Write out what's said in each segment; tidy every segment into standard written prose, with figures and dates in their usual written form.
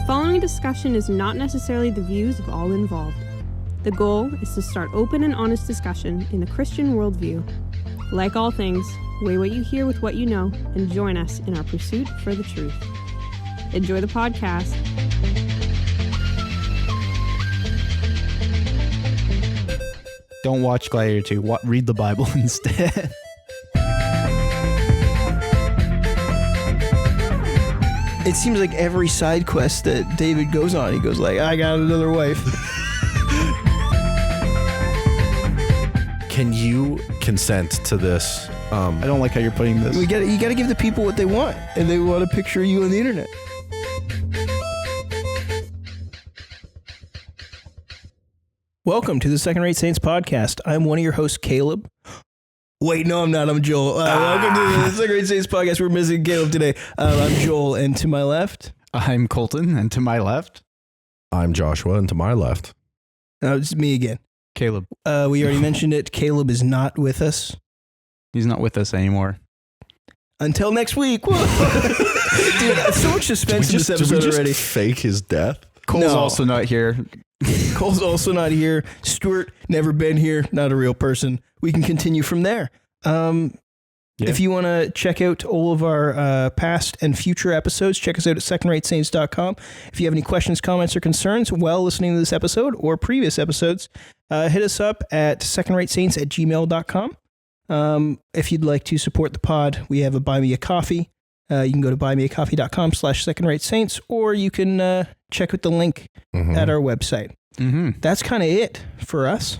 following discussion is not necessarily the views of all involved. The goal is to start open and honest discussion in the Christian worldview. Like all things, weigh what you hear with what you know and join us in our pursuit for the truth. Enjoy the podcast. Don't watch Gladiator 2. Read the Bible instead. It seems like every side quest that David goes on, he goes like, I got another wife. Can you consent to this? I don't like how you're putting this. You got to give the people what they want, and they want a picture of you on the internet. Welcome to the Second Rate Saints podcast. I'm one of your hosts, Caleb. Wait, no, I'm not. I'm Joel. Welcome to the Second Rate Saints podcast. We're missing Caleb today. I'm Joel, and to my left, I'm Colton, and to my left, I'm Joshua, and to my left, it's me again. Caleb. We already mentioned it. Caleb is not with us. He's not with us anymore. Until next week. Dude, so much suspense in this episode already. Fake his death? Cole's also not here. Cole's also not here. Stuart, never been here. Not a real person. We can continue from there. If you want to check out all of our past and future episodes, check us out at secondratessaints.com. If you have any questions, comments, or concerns while listening to this episode or previous episodes, hit us up at secondratessaints@gmail.com. If you'd like to support the pod, we have a Buy Me a Coffee. You can go to buymeacoffee.com/secondratessaints, or you can check out the link at our website. That's kind of it for us.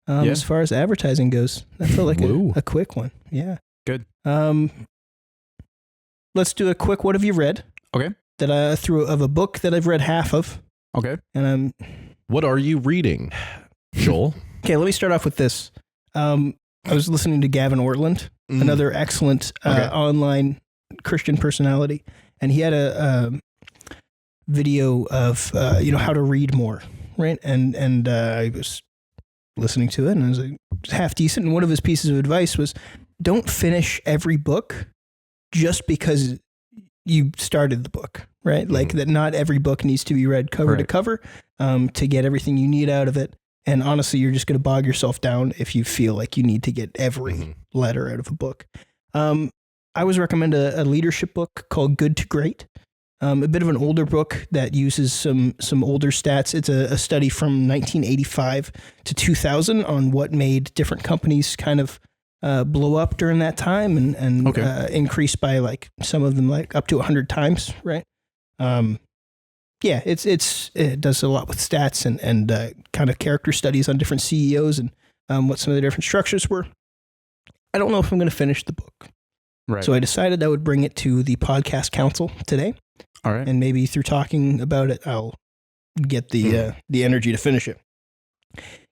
As far as advertising goes, that felt like a quick one. Yeah. Good. Let's do a quick what have you read? Okay. That of a book that I've read half of. Okay. And what are you reading, Joel? Okay, let me start off with this. I was listening to Gavin Ortland, another excellent online Christian personality, and he had a video of how to read more, right? And I was listening to it, and I was like, half decent. And one of his pieces of advice was, don't finish every book just because you started the book, right? Like that not every book needs to be read cover to cover to get everything you need out of it. And honestly, you're just going to bog yourself down if you feel like you need to get every letter out of a book. I was recommend a leadership book called Good to Great. A bit of an older book that uses some older stats. It's a study from 1985 to 2000 on what made different companies kind of blow up during that time and increase by like some of them like up to 100 times, right? It does a lot with stats and kind of character studies on different CEOs and what some of the different structures were. I don't know if I'm going to finish the book. Right. So I decided I would bring it to the podcast council today. All right. And maybe through talking about it, I'll get the energy to finish it.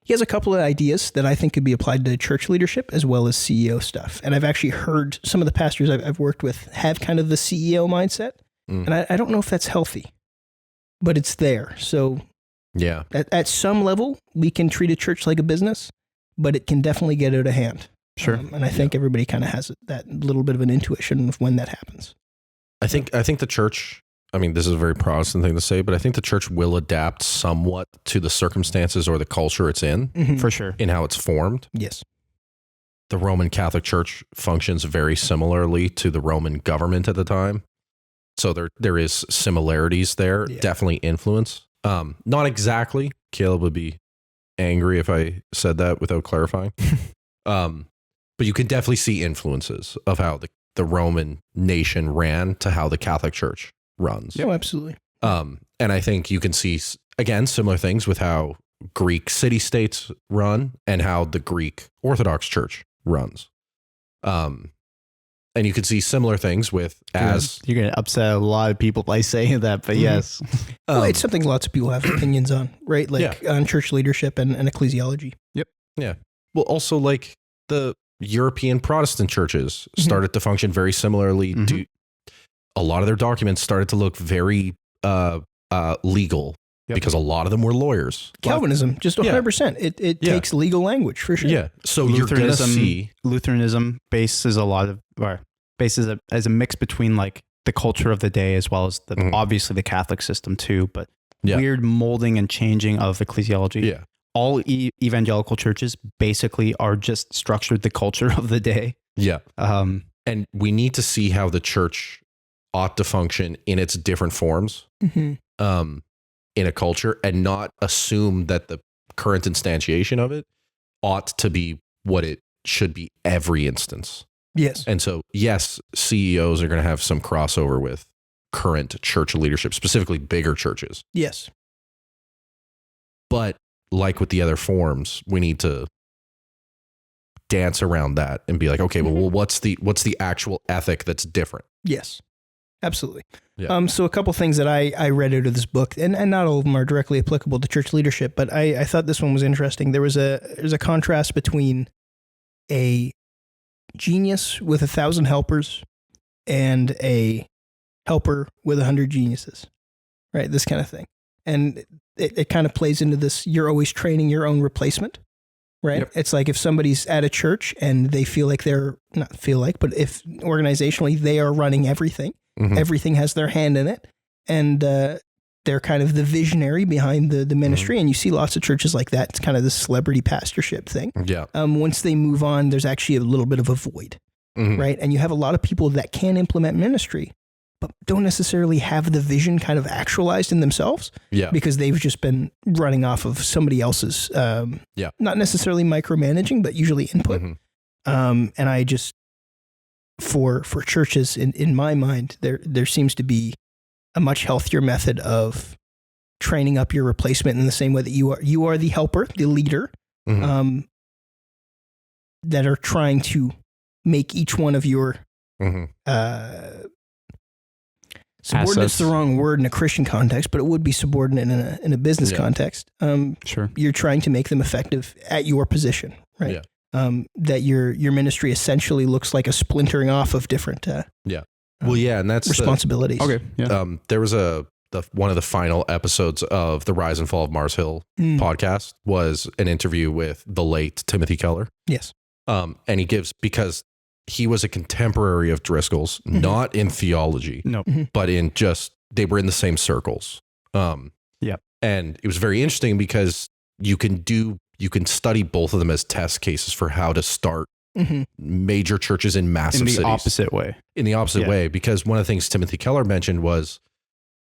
He has a couple of ideas that I think could be applied to church leadership as well as CEO stuff. And I've actually heard some of the pastors I've worked with have kind of the CEO mindset. And I don't know if that's healthy, but it's there. So yeah, at some level, we can treat a church like a business, but it can definitely get out of hand. Sure. And I think everybody kind of has that little bit of an intuition of when that happens. I think the church, I mean, this is a very Protestant thing to say, but I think the church will adapt somewhat to the circumstances or the culture it's in. For sure. In how it's formed. Yes. The Roman Catholic Church functions very similarly to the Roman government at the time. So there is similarities there, definitely influence. Not exactly. Caleb would be angry if I said that without clarifying. But you can definitely see influences of how the Roman nation ran to how the Catholic Church runs. Oh, absolutely. And I think you can see, again, similar things with how Greek city-states run and how the Greek Orthodox Church runs. And you can see similar things with You're going to upset a lot of people by saying that, but yes. Well, it's something lots of people have opinions on, right? Like on church leadership and ecclesiology. Yep. Yeah. Well, also like the European Protestant churches started to function very similarly. A lot of their documents started to look very legal because a lot of them were lawyers. Calvinism, just 100%. It takes legal language for sure. Yeah. So you're going to see Lutheranism bases a lot of, as a mix between like the culture of the day, as well as the obviously the Catholic system too, but weird molding and changing of ecclesiology. Yeah. All evangelical churches basically are just structured the culture of the day. Yeah. And we need to see how the church ought to function in its different forms in a culture, and not assume that the current instantiation of it ought to be what it should be every instance. Yes. And so, yes, CEOs are going to have some crossover with current church leadership, specifically bigger churches. Yes. But like with the other forms, we need to dance around that and be like, okay, well, what's the actual ethic that's different? Yes. Absolutely. Yeah. So a couple things that I read out of this book, and not all of them are directly applicable to church leadership, but I thought this one was interesting. There's a contrast between a genius with 1,000 helpers and a helper with 100 geniuses, right? This kind of thing. And it kind of plays into this, you're always training your own replacement, right? Yep. It's like if somebody's at a church and they feel like but if organizationally they are running everything, everything has their hand in it, and they're kind of the visionary behind the ministry. And you see lots of churches like that. It's kind of the celebrity pastorship thing. Yeah. Once they move on, there's actually a little bit of a void, right? And you have a lot of people that can implement ministry, but don't necessarily have the vision kind of actualized in themselves. Yeah. Because they've just been running off of somebody else's, not necessarily micromanaging, but usually input. And I just, for churches, in my mind, there seems to be a much healthier method of training up your replacement in the same way that you are the helper, the leader, that are trying to make each one of your subordinate's the wrong word in a Christian context, but it would be subordinate in a business context. Sure. You're trying to make them effective at your position, right? Yeah. That your ministry essentially looks like a splintering off of different and that's responsibilities. Okay. Yeah. There was one of the final episodes of the Rise and Fall of Mars Hill podcast was an interview with the late Timothy Keller. Yes. And he gives, because he was a contemporary of Driscoll's, not in theology, but in just, they were in the same circles. And it was very interesting because you can study both of them as test cases for how to start major churches in massive cities. In the opposite way, because one of the things Timothy Keller mentioned was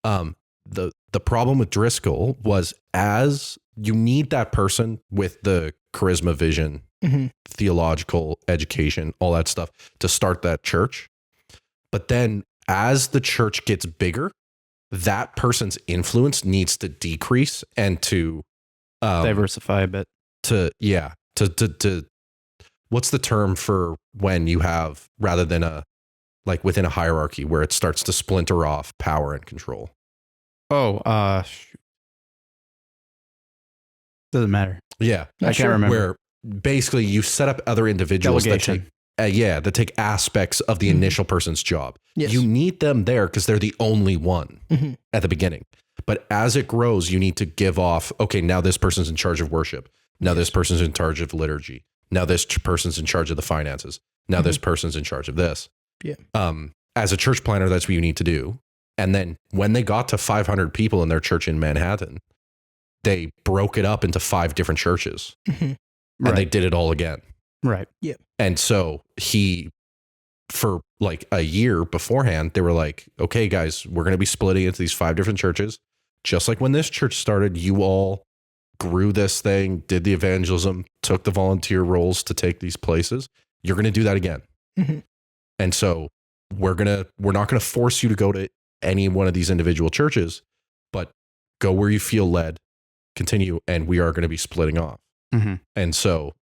the problem with Driscoll was, as you need that person with the charisma, vision, theological education, all that stuff to start that church. But then as the church gets bigger, that person's influence needs to decrease and to diversify a bit. To what's the term for when you have, rather than within a hierarchy where it starts to splinter off power and control? Doesn't matter. Yeah. I can't remember. Where basically you set up other individuals Delegation. that take aspects of the initial person's job. Yes. You need them there because they're the only one at the beginning. But as it grows, you need to give off, okay, now this person's in charge of worship. Now this person's in charge of liturgy. Now this person's in charge of the finances. Now this person's in charge of this. Yeah. As a church planner, that's what you need to do. And then when they got to 500 people in their church in Manhattan, they broke it up into 5 different churches. And they did it all again. Right. Yeah. And so for like a year beforehand, they were like, okay, guys, we're going to be splitting into these 5 different churches. Just like when this church started, you all grew this thing, did the evangelism, took the volunteer roles to take these places. You're going to do that again. And so we're not going to force you to go to any one of these individual churches, but go where you feel led, continue, and we are going to be splitting off. And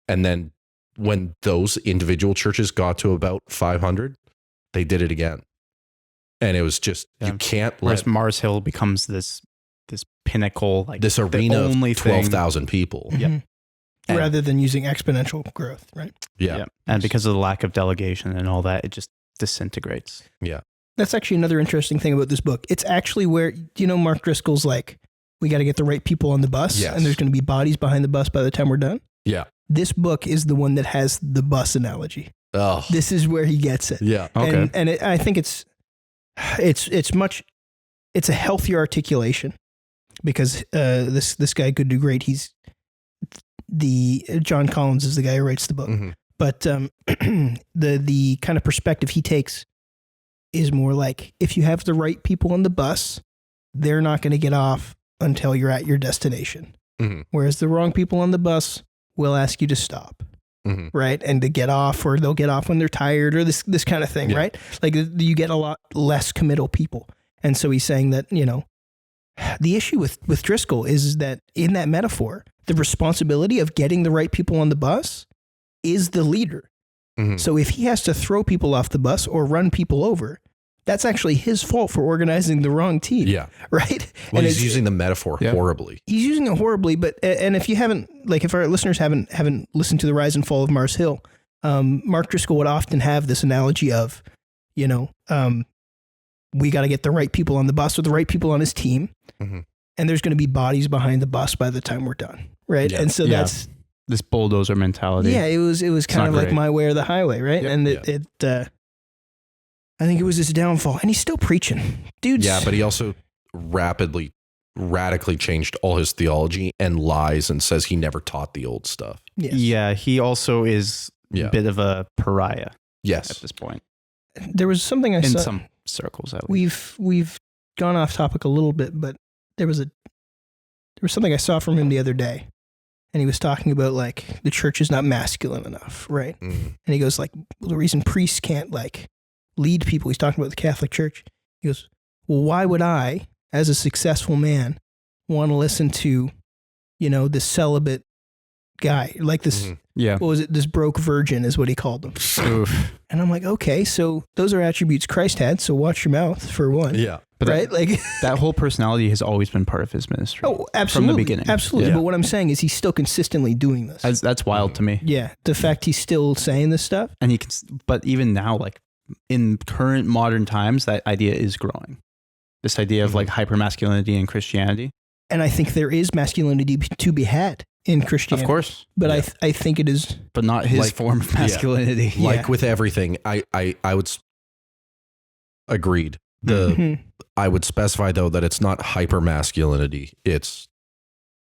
then when those individual churches got to about 500, they did it again. And it was just, you can't let Mars Hill becomes this pinnacle, like this arena of 12,000 people. Rather than using exponential growth, right? Yeah. And because of the lack of delegation and all that, it just disintegrates. Yeah. That's actually another interesting thing about this book. It's actually where, Mark Driscoll's like, we got to get the right people on the bus, and there's going to be bodies behind the bus by the time we're done. Yeah. This book is the one that has the bus analogy. Oh. This is where he gets it. Yeah. Okay. And I think it's it's a healthier articulation because this guy Good to Great, he's John Collins is the guy who writes the book. Mm-hmm. But the kind of perspective he takes is more like, if you have the right people on the bus, they're not going to get off until you're at your destination. Mm-hmm. Whereas the wrong people on the bus will ask you to stop, right? And to get off, or they'll get off when they're tired, or this kind of thing, right? Like you get a lot less committal people. And so he's saying that, the issue with Driscoll is that in that metaphor, the responsibility of getting the right people on the bus is the leader. Mm-hmm. So if he has to throw people off the bus or run people over, that's actually his fault for organizing the wrong team. Yeah. Right. Well, and he's using the metaphor horribly. He's using it horribly, but, and if you haven't, like if our listeners haven't listened to The Rise and Fall of Mars Hill, Mark Driscoll would often have this analogy of, we got to get the right people on the bus or the right people on his team. Mm-hmm. And there's going to be bodies behind the bus by the time we're done. Right. Yeah. And so that's this bulldozer mentality. Yeah. It was kind of like my way or the highway. Right. Yep. And I think it was his downfall, and he's still preaching, dude. Yeah. But he also radically changed all his theology and lies and says he never taught the old stuff. Yes. Yeah. He also is a bit of a pariah. Yes. At this point. There was something I saw in some circles. At least. We've gone off topic a little bit, but there was something I saw from him the other day, and he was talking about like the church is not masculine enough, right? Mm. And he goes like, well, the reason priests can't like lead people. He's talking about the Catholic Church. He goes, well, why would I, as a successful man, want to listen to, this celibate guy like this? Mm-hmm. What was it? This broke virgin is what he called them. Oof. And I'm like, okay, so those are attributes Christ had. So watch your mouth for one. Yeah. But right? That whole personality has always been part of his ministry. Oh, absolutely. From the beginning. Absolutely. Yeah. But what I'm saying is he's still consistently doing this. That's wild to me. Yeah. The fact he's still saying this stuff. And but even now, like in current modern times, that idea is growing. This idea of like hypermasculinity in Christianity. And I think there is masculinity to be had in Christianity. Of course. But I think it is. But not his form of masculinity. Yeah. Like with everything, I would agreed. I would specify though that it's not hyper masculinity. It's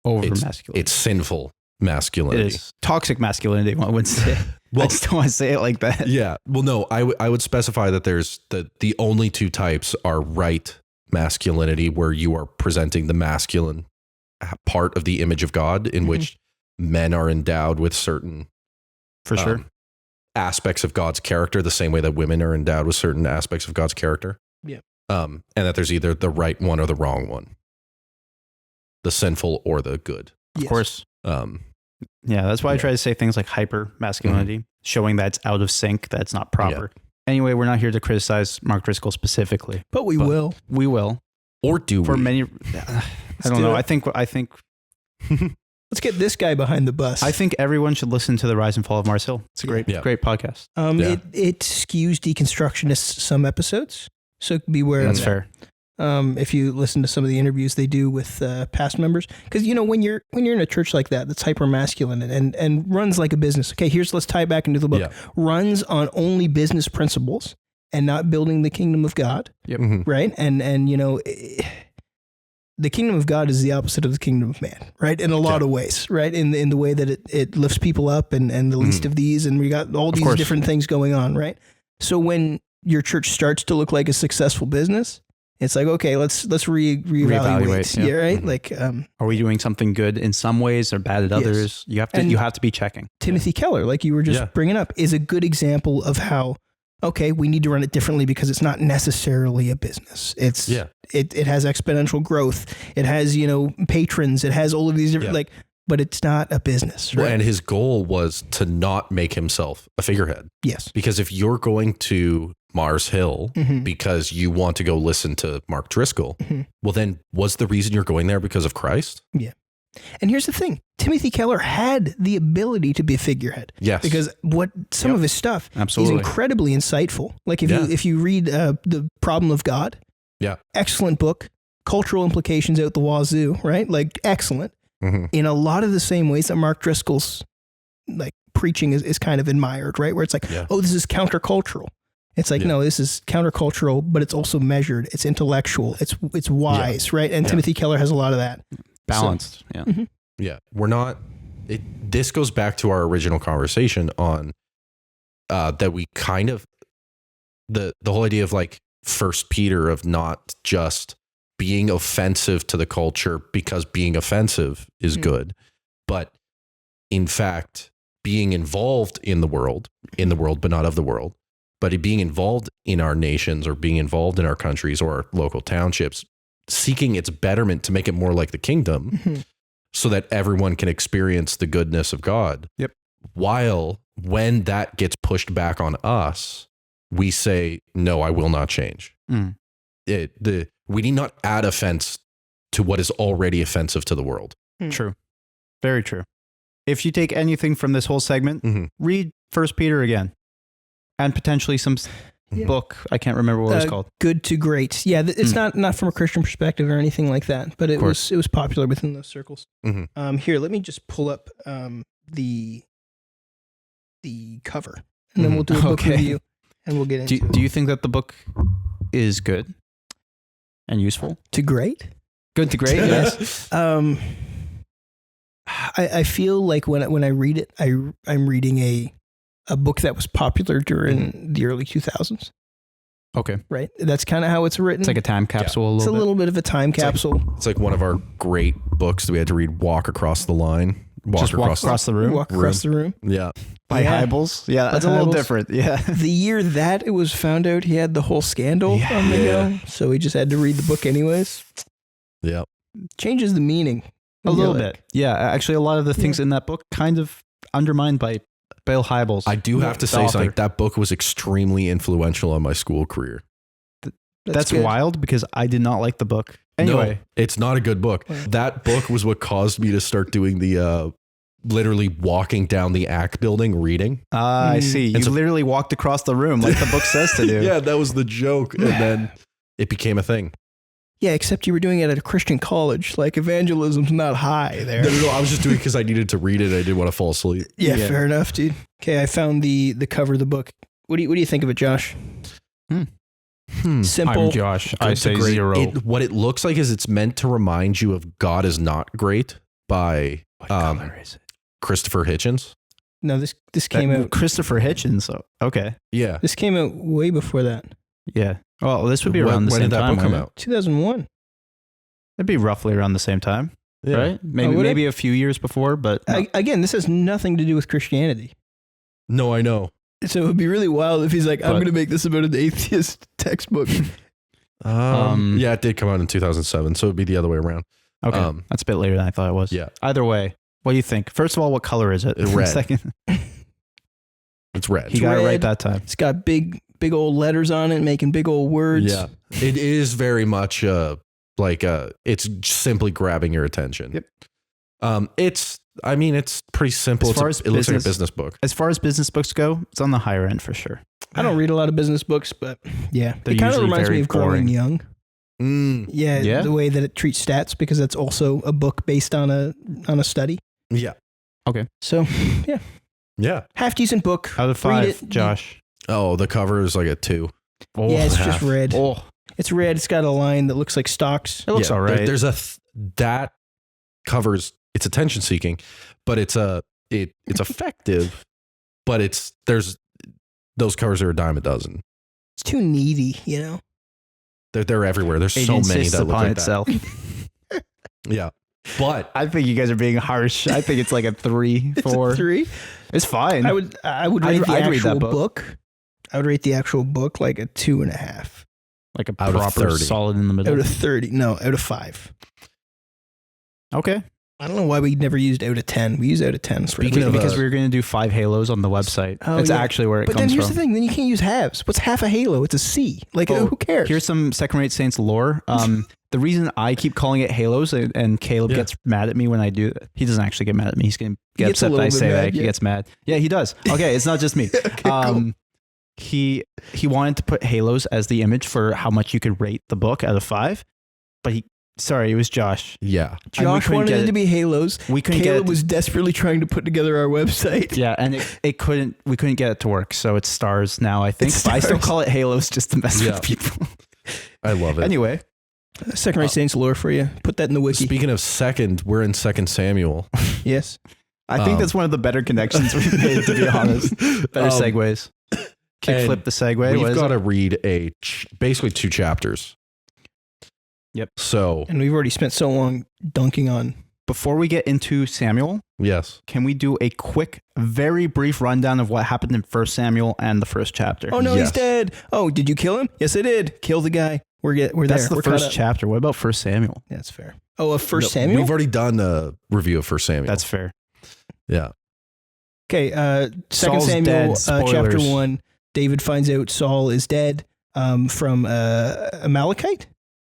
over masculinity. It's sinful masculinity. It is toxic masculinity. I would say. Well, I just don't want to say it like that. Yeah. Well, no. I would specify that there's the only two types are right masculinity, where you are presenting the masculine part of the image of God, in which men are endowed with certain, for sure, aspects of God's character, the same way that women are endowed with certain aspects of God's character. Yeah. And that there's either the right one or the wrong one, the sinful or the good. Of course. Yeah, that's why I try to say things like hyper masculinity, showing that it's out of sync, that it's not proper. Yeah. Anyway, we're not here to criticize Mark Driscoll specifically, but we will. We will. Or do for we? many? I don't know. I think. Let's get this guy behind the bus. I think everyone should listen to The Rise and Fall of Mars Hill. It's a great podcast. It skews deconstructionists some episodes, so beware. That's of fair. If you listen to some of the interviews they do with past members, because when you're in a church like that that's hyper masculine and runs like a business. Okay, let's tie it back into the book. Yeah. Runs on only business principles and not building the kingdom of God. Yep. Mm-hmm. Right, and the kingdom of God is the opposite of the kingdom of man, right? In a lot of ways, right? In the way that it lifts people up and the least of these, and we got all these different things going on, right? So when your church starts to look like a successful business, it's like, okay, let's reevaluate. Yeah, right? Mm-hmm. Like, are we doing something good in some ways or bad at others? You have to be checking. Timothy Keller, like you were just bringing up, is a good example of how, okay, we need to run it differently because it's not necessarily a business. It has exponential growth. It has, patrons. It has all of these different, but it's not a business. Right? Well, and his goal was to not make himself a figurehead. Yes. Because if you're going to Mars Hill because you want to go listen to Mark Driscoll, well, then was the reason you're going there because of Christ? Yeah. And here's the thing. Timothy Keller had the ability to be a figurehead. Yes. Because some of his stuff is incredibly insightful. Like if you read The Problem of God, excellent book, cultural implications out the wazoo, right? Like excellent. Mm-hmm. In a lot of the same ways that Mark Driscoll's like preaching is kind of admired, right? Where it's like, oh, this is countercultural. It's like, no, this is countercultural, but it's also measured. It's intellectual. It's wise, right? And Timothy Keller has a lot of that. Balanced. So, Yeah. We're not, this goes back to our original conversation on that we kind of, the whole idea of like First Peter of not just being offensive to the culture because being offensive is good, but in fact, being involved in the world, but not of the world, but being involved in our nations or being involved in our countries or our local townships, seeking its betterment to make it more like the kingdom so that everyone can experience the goodness of God. Yep. While when that gets pushed back on us, we say, no, I will not change. We need not add offense to what is already offensive to the world. True. Very true. If you take anything from this whole segment, read First Peter again, and potentially some book. I can't remember what it was called. Good to Great. Yeah, it's not from a Christian perspective or anything like that, but it was popular within those circles. Here, let me just pull up the cover, and then we'll do a book review, and we'll get into it. Do you think that the book is good and useful? To great? Good to great, yes. I feel like when I read it, I'm reading a book that was popular during the early 2000s. Okay. Right? That's kind of how it's written. It's like a time capsule. It's a little bit of a time capsule. It's like one of our great books that we had to read, Walk Across the Line. Walk across the room. Walk across the room. Yeah. By Hybels. Yeah, that's a little different. Yeah. The year that it was found out, he had the whole scandal on the go, so we just had to read the book anyways. Yeah. Changes the meaning. A little bit. Yeah, actually a lot of the things in that book kind of undermined by Bill Hybels. I do have to say something. That book was extremely influential on my school career. That's wild because I did not like the book. Anyway. No, it's not a good book. That book was what caused me to start doing the literally walking down the ACK building reading. I see. You literally walked across the room like the book says to do. Yeah, that was the joke. And then it became a thing. Yeah, except you were doing it at a Christian college. Like evangelism's not high there. No, I was just doing it because I needed to read it. I didn't want to fall asleep. Yeah, fair enough, dude. Okay, I found the cover of the book. What do you think of it, Josh? Simple. I'm Josh. I say 0. What it looks like is it's meant to remind you of God is Not Great by what color is it? Christopher Hitchens. No, this came out. Christopher Hitchens. Okay. Yeah. This came out way before that. Yeah. Well, this would be around the same time. When did that book come out? 2001. It'd be roughly around the same time, right? Maybe a few years before, but no. Again, this has nothing to do with Christianity. No, I know. So it would be really wild if he's like, I'm going to make this about an atheist textbook. Yeah, it did come out in 2007, so it'd be the other way around. Okay, that's a bit later than I thought it was. Yeah. Either way, what do you think? First of all, what color is it? Red. Second, it's red. He got it right that time. It's got big old letters on it, making big old words. Yeah, it is very much it's simply grabbing your attention. Yep. It's pretty simple. It looks like a business book. As far as business books go, it's on the higher end for sure. I don't read a lot of business books, but yeah, They're it kind of usually reminds very me of Growing Young. Yeah, the way that it treats stats, because that's also a book based on a study. Yeah. Okay. So Yeah. half decent book. Out of 5, Josh. Oh, the cover is like a 2. Oh, yeah, it's just red. Oh, it's red. It's got a line that looks like stocks. It looks all right. There's that covers. It's attention seeking, but it's effective. But there's those covers are a dime a dozen. It's too needy, you know. They're everywhere. There's so many that look like itself. that. Yeah, but I think you guys are being harsh. I think it's like a 3, 4. It's a 3. It's fine. I would rate the actual book. I would rate the actual book like a 2.5. Like a out proper of 30. solid in the middle. Out of 30. No, out of 5. Okay. I don't know why we never used out of 10. We use out of 10. Because we were going to do 5 halos on the website. It's actually where it comes from. But then here's the thing. Then you can't use halves. What's half a halo? It's a C. Like, who cares? Here's some Second-Rate Saints lore. The reason I keep calling it halos, and Caleb gets mad at me when I do it. He doesn't actually get mad at me. He's going to get upset that I say that. He gets mad. Yeah, he does. Okay, it's not just me. Okay, cool. He wanted to put halos as the image for how much you could rate the book out of 5, but Sorry, it was Josh. Yeah. Josh wanted it to be Halos. We couldn't Caleb was desperately trying to put together our website. Yeah, and we couldn't get it to work, so it's stars now, I think. But I still call it Halos just to mess with people. I love it. Anyway. Second Saints lore for you. Put that in the wiki. Speaking of second, we're in 2 Samuel. Yes. I think that's one of the better connections we've made, to be honest. Better segues. Flip the segue. We've got to read basically 2 chapters. Yep. So, and we've already spent so long dunking on. Before we get into Samuel, yes, can we do a quick, very brief rundown of what happened in 1 Samuel and the first chapter? Oh no, he's dead. Oh, did you kill him? Yes, I did. Kill the guy. We're That's there. That's the We're first chapter. What about 1 Samuel? That's fair. Oh, of 1 Samuel? We've already done a review of 1 Samuel. That's fair. Yeah. Okay. 2 Samuel, chapter 1. David finds out Saul is dead from Amalekite.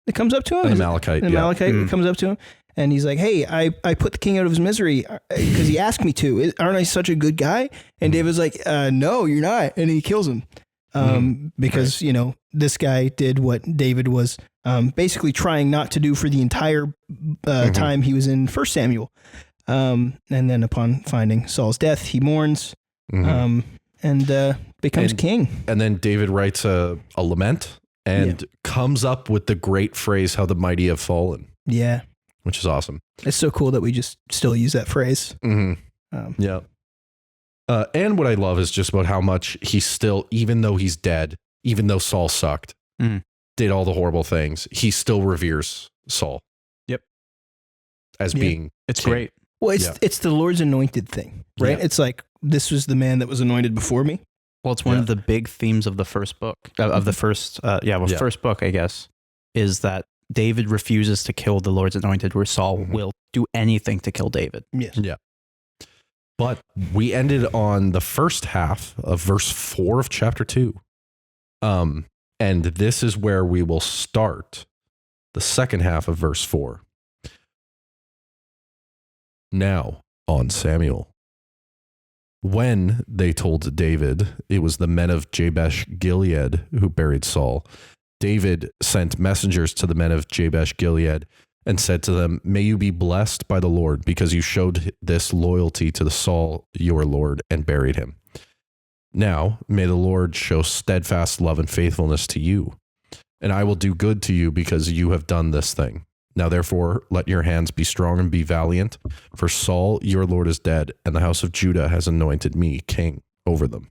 It comes up to him. An Amalekite. It comes up to him, and he's like, "Hey, I put the king out of his misery because he asked me to. Aren't I such a good guy?" And David's like, "No, you're not," and he kills him because this guy did what David was basically trying not to do for the entire time he was in 1 Samuel. And then upon finding Saul's death, he mourns and becomes king. And then David writes a lament and comes up with the great phrase, "How the mighty have fallen." Yeah. Which is awesome. It's so cool that we just still use that phrase. Yeah. And what I love is just about how much he still, even though he's dead, even though Saul sucked, did all the horrible things, he still reveres Saul. Yep. As being It's king. great. Well, it's the Lord's anointed thing, right? Yeah. It's like, this was the man that was anointed before me. Well, it's one of the big themes of the first book, of the first, first book, I guess, is that David refuses to kill the Lord's anointed, where Saul will do anything to kill David. Yes. Yeah. But we ended on the first half of verse 4 of chapter 2. And this is where we will start the second half of verse 4. Now on Samuel. When they told David it was the men of Jabesh Gilead who buried Saul, David sent messengers to the men of Jabesh Gilead and said to them, "May you be blessed by the Lord, because you showed this loyalty to the Saul your Lord and buried him. Now may the Lord show steadfast love and faithfulness to you, and I will do good to you because you have done this thing. Now therefore let your hands be strong and be valiant, for Saul your Lord is dead, and the house of Judah has anointed me king over them."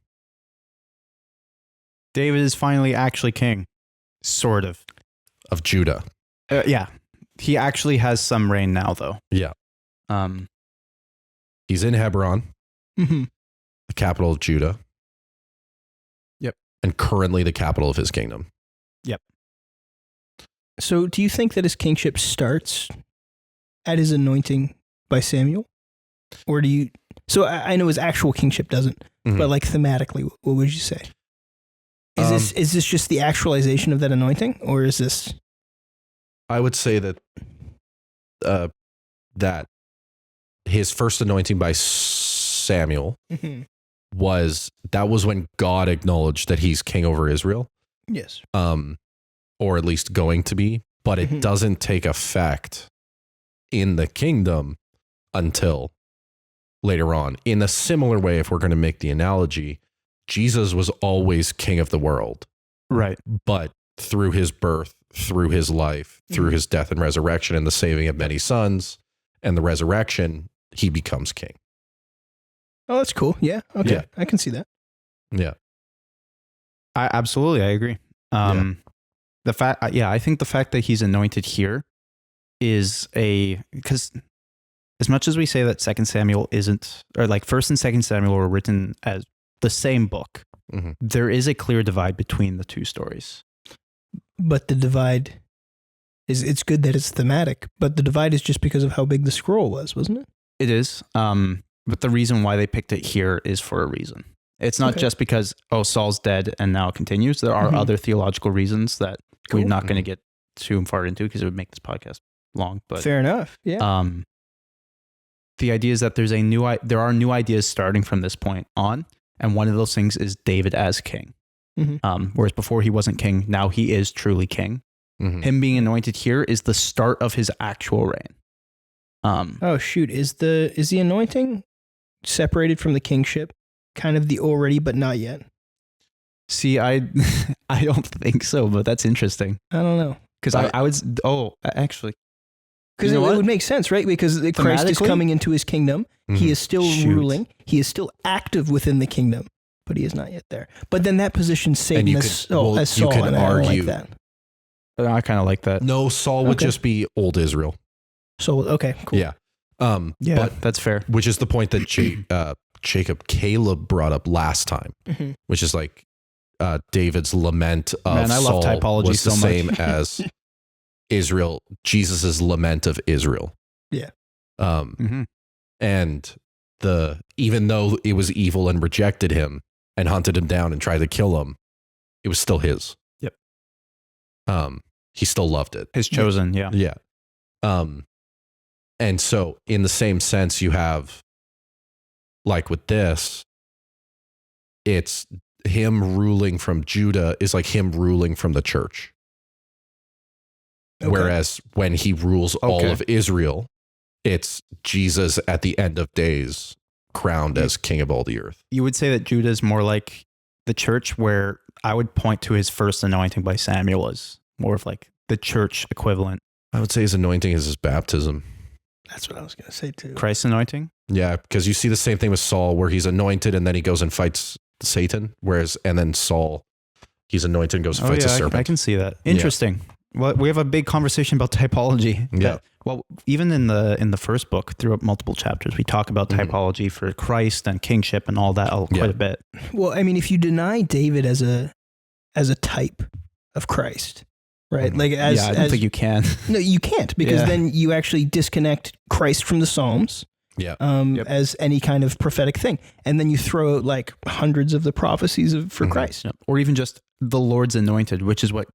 David is finally actually king, sort of. Of Judah. Yeah. He actually has some reign now, though. Yeah. He's in Hebron, the capital of Judah. Yep. And currently the capital of his kingdom. Yep. So do you think that his kingship starts at his anointing by Samuel? Or do you... So I know his actual kingship doesn't, but like thematically, what would you say? Is this just the actualization of that anointing, or is this... I would say that that his first anointing by Samuel was when God acknowledged that he's king over Israel. Yes. Or at least going to be, but it doesn't take effect in the kingdom until later on. In a similar way, if we're going to make the analogy, Jesus was always king of the world. Right. But through his birth, through his life, through his death and resurrection and the saving of many sons and the resurrection, he becomes king. Oh, that's cool. Yeah. Okay. Yeah. I can see that. Yeah. I agree. I think the fact that he's anointed here is because as much as we say that 2 Samuel isn't, or like 1 and 2 Samuel were written as the same book, there is a clear divide between the two stories. But the divide it's good that it's thematic, but the divide is just because of how big the scroll was, wasn't it? It is. But the reason why they picked it here is for a reason. It's not just because, Saul's dead and now it continues. There are other theological reasons that we're not going to get too far into because it would make this podcast long. But fair enough. Yeah. The idea is that there are new ideas starting from this point on. And one of those things is David as king. Whereas before he wasn't king, now he is truly king. Him being anointed here is the start of his actual reign. Oh shoot, is the anointing separated from the kingship, kind of the already but not yet? See, I don't think so, but that's interesting. I don't know. Because I would, actually. Because it would make sense, right? Because Christ is coming into his kingdom. He is still ruling. He is still active within the kingdom, but he is not yet there. But then that positions Satan as Saul, and I don't like that. I kind of like that. No, Saul would just be old Israel. So, okay, cool. Yeah. But that's fair. Which is the point that Caleb brought up last time, which is like David's lament of Saul typology was the so same much. as Israel, Jesus's lament of Israel. Yeah. And even though it was evil and rejected him and hunted him down and tried to kill him, it was still his. Yep. He still loved it. His chosen, yeah. Yeah. And so in the same sense, you have, like with this, it's him ruling from Judah is like him ruling from the church. Okay. Whereas when he rules all of Israel, it's Jesus at the end of days crowned as king of all the earth. You would say that Judah is more like the church, where I would point to his first anointing by Samuel as more of like the church equivalent. I would say his anointing is his baptism. That's what I was going to say too. Christ's anointing? Yeah, because you see the same thing with Saul, where he's anointed and then he goes and fights Satan. And then Saul, he's anointed and goes and fights a serpent. I can see that. Interesting. Yeah. Well, we have a big conversation about typology. Yeah. Even in the first book, throughout multiple chapters, we talk about typology for Christ and kingship and all that quite a bit. Well, I mean, if you deny David as a type of Christ, right? Like I don't think you can. No, you can't, because then you actually disconnect Christ from the Psalms. Yeah. As any kind of prophetic thing, and then you throw out like hundreds of the prophecies for Christ, or even just the Lord's anointed, which is what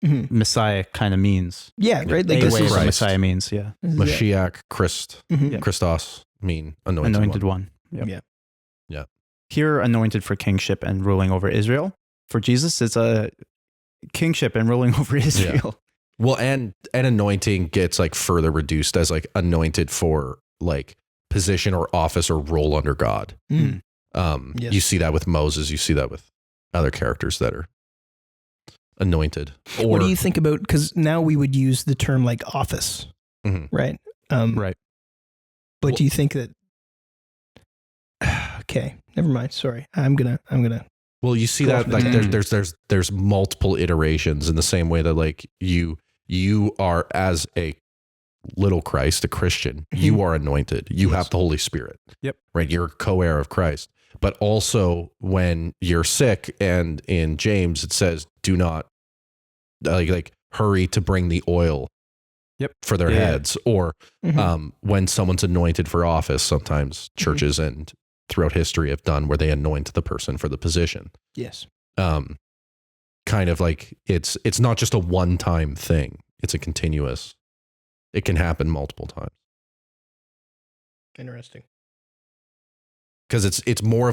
Messiah kind of means. Yeah, right. Like this is what Messiah means. Yeah, Mashiach, Christos mean anointed one. Yep. Yeah. Here, anointed for kingship and ruling over Israel. For Jesus, it's a kingship and ruling over Israel. Yeah. Well, and anointing gets like further reduced as like anointed for like position or office or role under God. Yes. You see that with Moses. You see that with other characters that are anointed. What do you think about, because now we would use the term like office, right? Right. But do you think that, okay, never mind. Sorry. I'm gonna. Well, you see that like there's multiple iterations in the same way that like you are, as a little Christ, a Christian, you are anointed. You have the Holy Spirit. Yep. Right. You're co-heir of Christ. But also when you're sick, and in James it says, do not like hurry to bring the oil for their heads. Or when someone's anointed for office, sometimes churches and throughout history have done where they anoint the person for the position. Yes. Kind of like it's not just a one-time thing. It's a continuous. It can happen multiple times. Interesting. Because it's more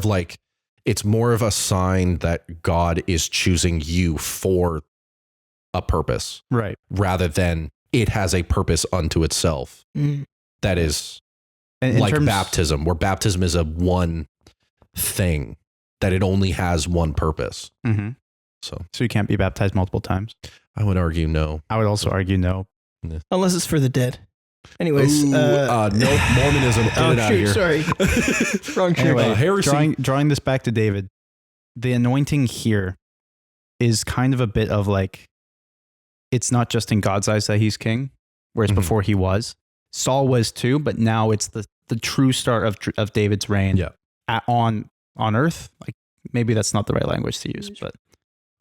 of a sign that God is choosing you for a purpose, right? Rather than it has a purpose unto itself. That is like baptism, where baptism is a one thing that it only has one purpose. So you can't be baptized multiple times. I would argue no. I would also argue no. Unless it's for the dead. Anyways, no, Mormonism. Get it out of here. Sorry. Wrong church. Anyway, drawing this back to David, the anointing here is kind of a bit of like, it's not just in God's eyes that he's king, whereas before he was. Saul was too, but now it's the true start of David's reign on earth. Like, maybe that's not the right language to use, but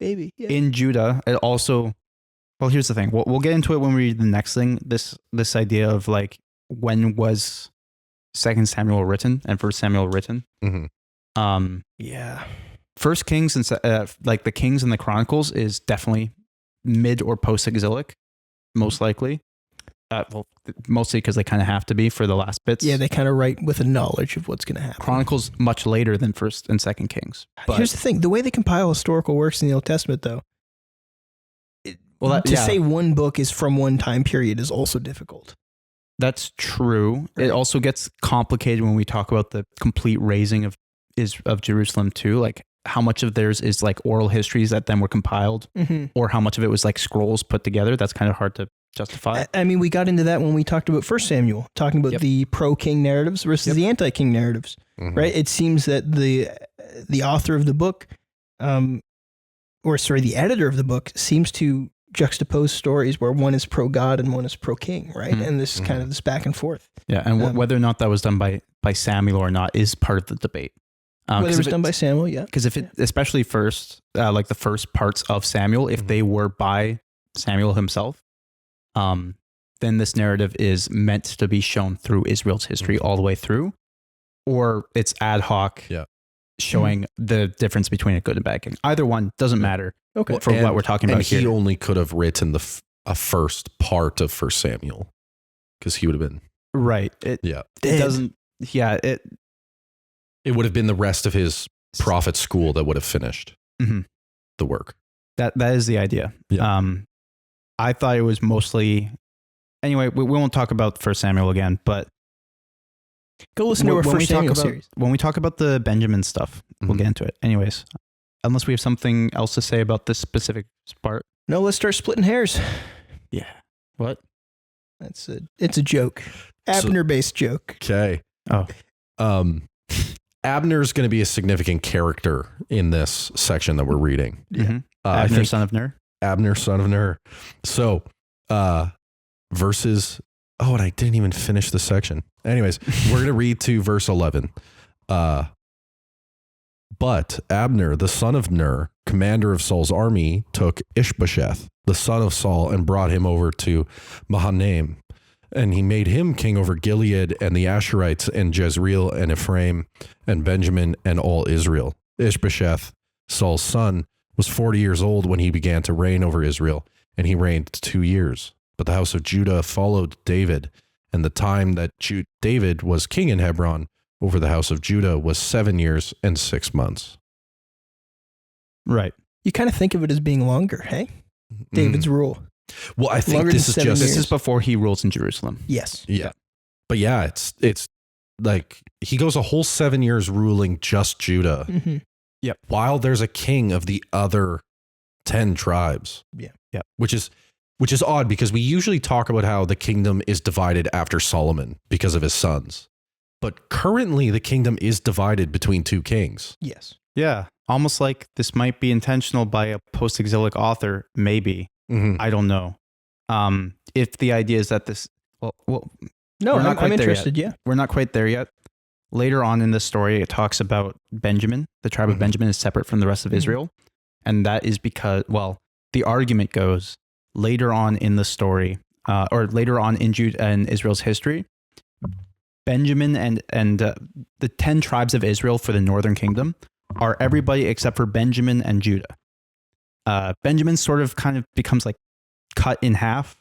maybe in Judah, it also. Well, here's the thing. We'll get into it when we read the next thing. This idea of like, when was 2 Samuel written and 1 Samuel written? First Kings and like the Kings and the Chronicles is definitely mid or post-exilic, most likely. Mostly because they kind of have to be for the last bits. Yeah, they kind of write with a knowledge of what's going to happen. Chronicles much later than 1st and 2nd Kings. Here's the thing: the way they compile historical works in the Old Testament, though. to say one book is from one time period is also difficult. That's true. Right. It also gets complicated when we talk about the complete razing of Jerusalem too. Like how much of theirs is like oral histories that then were compiled, or how much of it was like scrolls put together. That's kind of hard to justify. I mean, we got into that when we talked about 1 Samuel, talking about the pro-king narratives versus the anti-king narratives, right? It seems that the author of the book, the editor of the book seems to juxtapose stories where one is pro-God and one is pro-king, right? And this kind of this back and forth. Yeah, and whether or not that was done by Samuel or not is part of the debate. Whether it was done by Samuel, because if it, especially first, like the first parts of Samuel, if they were by Samuel himself, then this narrative is meant to be shown through Israel's history all the way through, or it's ad hoc, showing the difference between a good and bad king. Either one doesn't matter. Okay, for what we're talking about here. And he only could have written a first part of 1 Samuel, because he would have been right. It doesn't. Yeah, it would have been the rest of his prophet school that would have finished the work. That is the idea. Yeah. I thought it was mostly. Anyway, we won't talk about 1 Samuel again, but go listen to our 1 Samuel series. When we talk about the Benjamin stuff, we'll get into it. Anyways, unless we have something else to say about this specific part. No, let's start splitting hairs. Yeah. What? It's a joke. Abner-based joke. Okay. Oh. Abner's going to be a significant character in this section that we're reading. Abner, son of Ner. Abner, son of Ner. So, verses. Oh, and I didn't even finish the section. Anyways, we're going to read to verse 11. But Abner, the son of Ner, commander of Saul's army, took Ishbosheth, the son of Saul, and brought him over to Mahanaim. And he made him king over Gilead and the Asherites and Jezreel and Ephraim and Benjamin and all Israel. Ishbosheth, Saul's son, was 40 years old when he began to reign over Israel, and he reigned 2 years. But the house of Judah followed David, and the time that David was king in Hebron over the house of Judah was 7 years and 6 months. Right. You kind of think of it as being longer, hey? David's rule. Well, I think this is before he rules in Jerusalem. Yes. Yeah. But yeah, it's like he goes a whole 7 years ruling just Judah. Yep. While there's a king of the other 10 tribes. Yeah. Which is odd because we usually talk about how the kingdom is divided after Solomon because of his sons. But currently the kingdom is divided between 2 kings. Yes. Yeah. Almost like this might be intentional by a post-exilic author, maybe. I don't know. If the idea is that this, no, I'm interested. Yet. Yeah, we're not quite there yet. Later on in the story, it talks about Benjamin. The tribe of Benjamin is separate from the rest of Israel, and that is because, the argument goes later on in the story, or later on in Judah and Israel's history, Benjamin and the 10 tribes of Israel for the northern kingdom are everybody except for Benjamin and Judah. Benjamin sort of kind of becomes like cut in half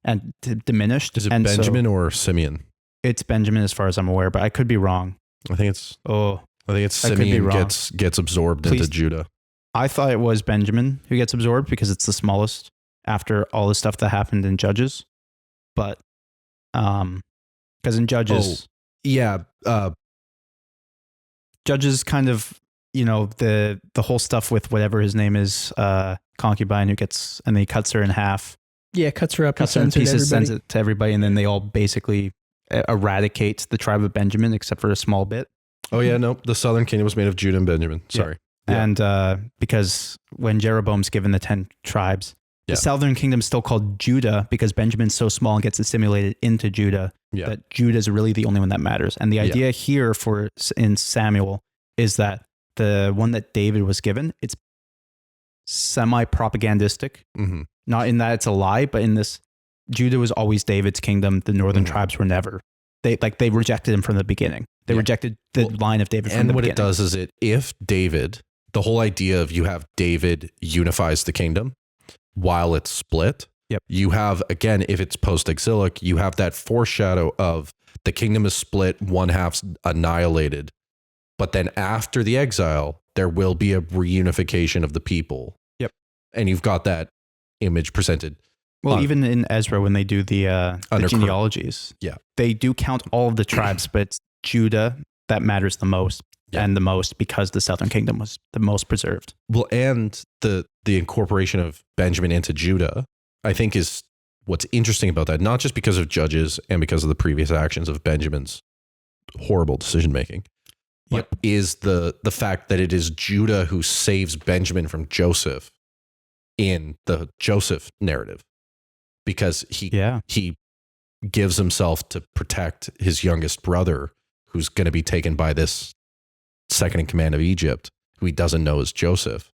and diminished. Is it Benjamin or Simeon? It's Benjamin as far as I'm aware, but I could be wrong. I think it's Simeon gets absorbed into Judah. I thought it was Benjamin who gets absorbed because it's the smallest after all the stuff that happened in Judges. But because in Judges, Judges kind of, the whole stuff with whatever his name is, concubine who gets, and then he cuts her in half. Yeah, cuts her up, cuts her in pieces, sends it to everybody, and then they all basically eradicate the tribe of Benjamin except for a small bit. Oh yeah, no, the southern kingdom was made of Judah and Benjamin. Sorry. Yeah. And because when Jeroboam's given the 10 tribes, the southern kingdom is still called Judah because Benjamin's so small and gets assimilated into Judah that Judah is really the only one that matters. And the idea here in Samuel is that the one that David was given, it's semi-propagandistic. Not in that it's a lie, but in this, Judah was always David's kingdom. The northern tribes were never. They rejected him from the beginning. They rejected the line of David from the beginning. And what it does is if David, the whole idea of you have David unifies the kingdom while it's split. Yep. You have, again, if it's post-exilic, you have that foreshadow of the kingdom is split, one half's annihilated. But then after the exile, there will be a reunification of the people. Yep. And you've got that image presented. Well, even in Ezra, when they do the genealogies, they do count all of the tribes, but it's Judah that matters the most, and the most because the southern kingdom was the most preserved. Well, and the incorporation of Benjamin into Judah, I think, is what's interesting about that, not just because of Judges and because of the previous actions of Benjamin's horrible decision making, but is the fact that it is Judah who saves Benjamin from Joseph in the Joseph narrative, because he gives himself to protect his youngest brother, who's going to be taken by this second in command of Egypt, who he doesn't know is Joseph,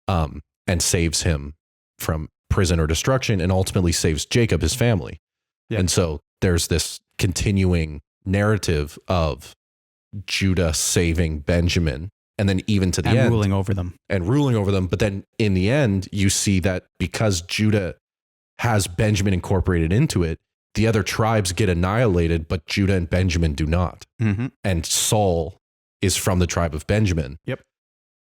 and saves him from prison or destruction, and ultimately saves Jacob, his family. Yeah. And so there's this continuing narrative of Judah saving Benjamin, and then even to the end, ruling over them. But then in the end, you see that because Judah has Benjamin incorporated into it, the other tribes get annihilated, but Judah and Benjamin do not. Mm-hmm. And Saul is from the tribe of Benjamin. Yep.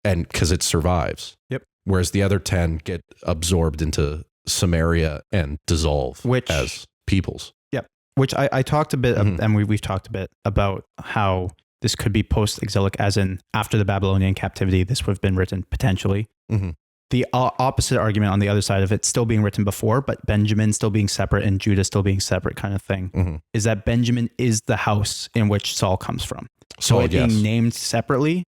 And because it survives. Yep. Whereas the other 10 get absorbed into Samaria and dissolve as peoples. Yep. Which I talked a bit, and we've talked a bit about how this could be post-exilic, as in after the Babylonian captivity, this would have been written potentially. Mm-hmm. The opposite argument on the other side of it, still being written before, but Benjamin still being separate and Judah still being separate kind of thing, is that Benjamin is the house in which Saul comes from. So it being named separately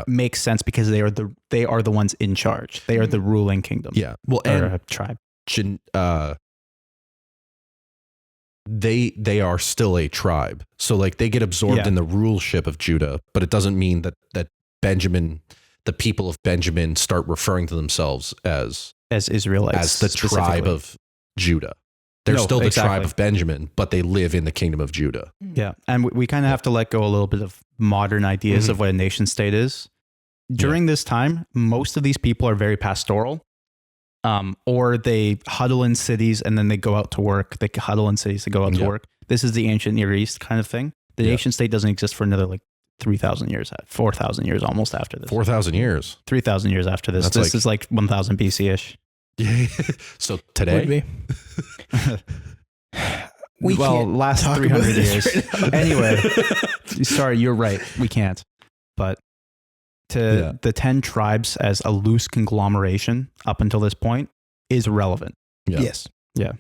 makes sense because they are the ones in charge. They are the ruling kingdom. Yeah. Well, and tribe. They are still a tribe. So like they get absorbed in the ruleship of Judah, but it doesn't mean that Benjamin, the people of Benjamin, start referring to themselves as Israelites, as the tribe of Judah. They're still the tribe of Benjamin, but they live in the kingdom of Judah. Yeah. And we kind of have to let go a little bit of modern ideas of what a nation state is. During this time, most of these people are very pastoral, or they huddle in cities and then they go out to work. They huddle in cities to go out to work. This is the ancient Near East kind of thing. The nation state doesn't exist for another 3,000 years, 4,000 years almost after this. 4,000 years. 3,000 years after this. This is 1,000 BC-ish. Yeah. So today? Last 300 years. Right anyway, sorry, you're right. We can't. But the 10 tribes as a loose conglomeration up until this point is relevant. Yeah. Yes. Yeah.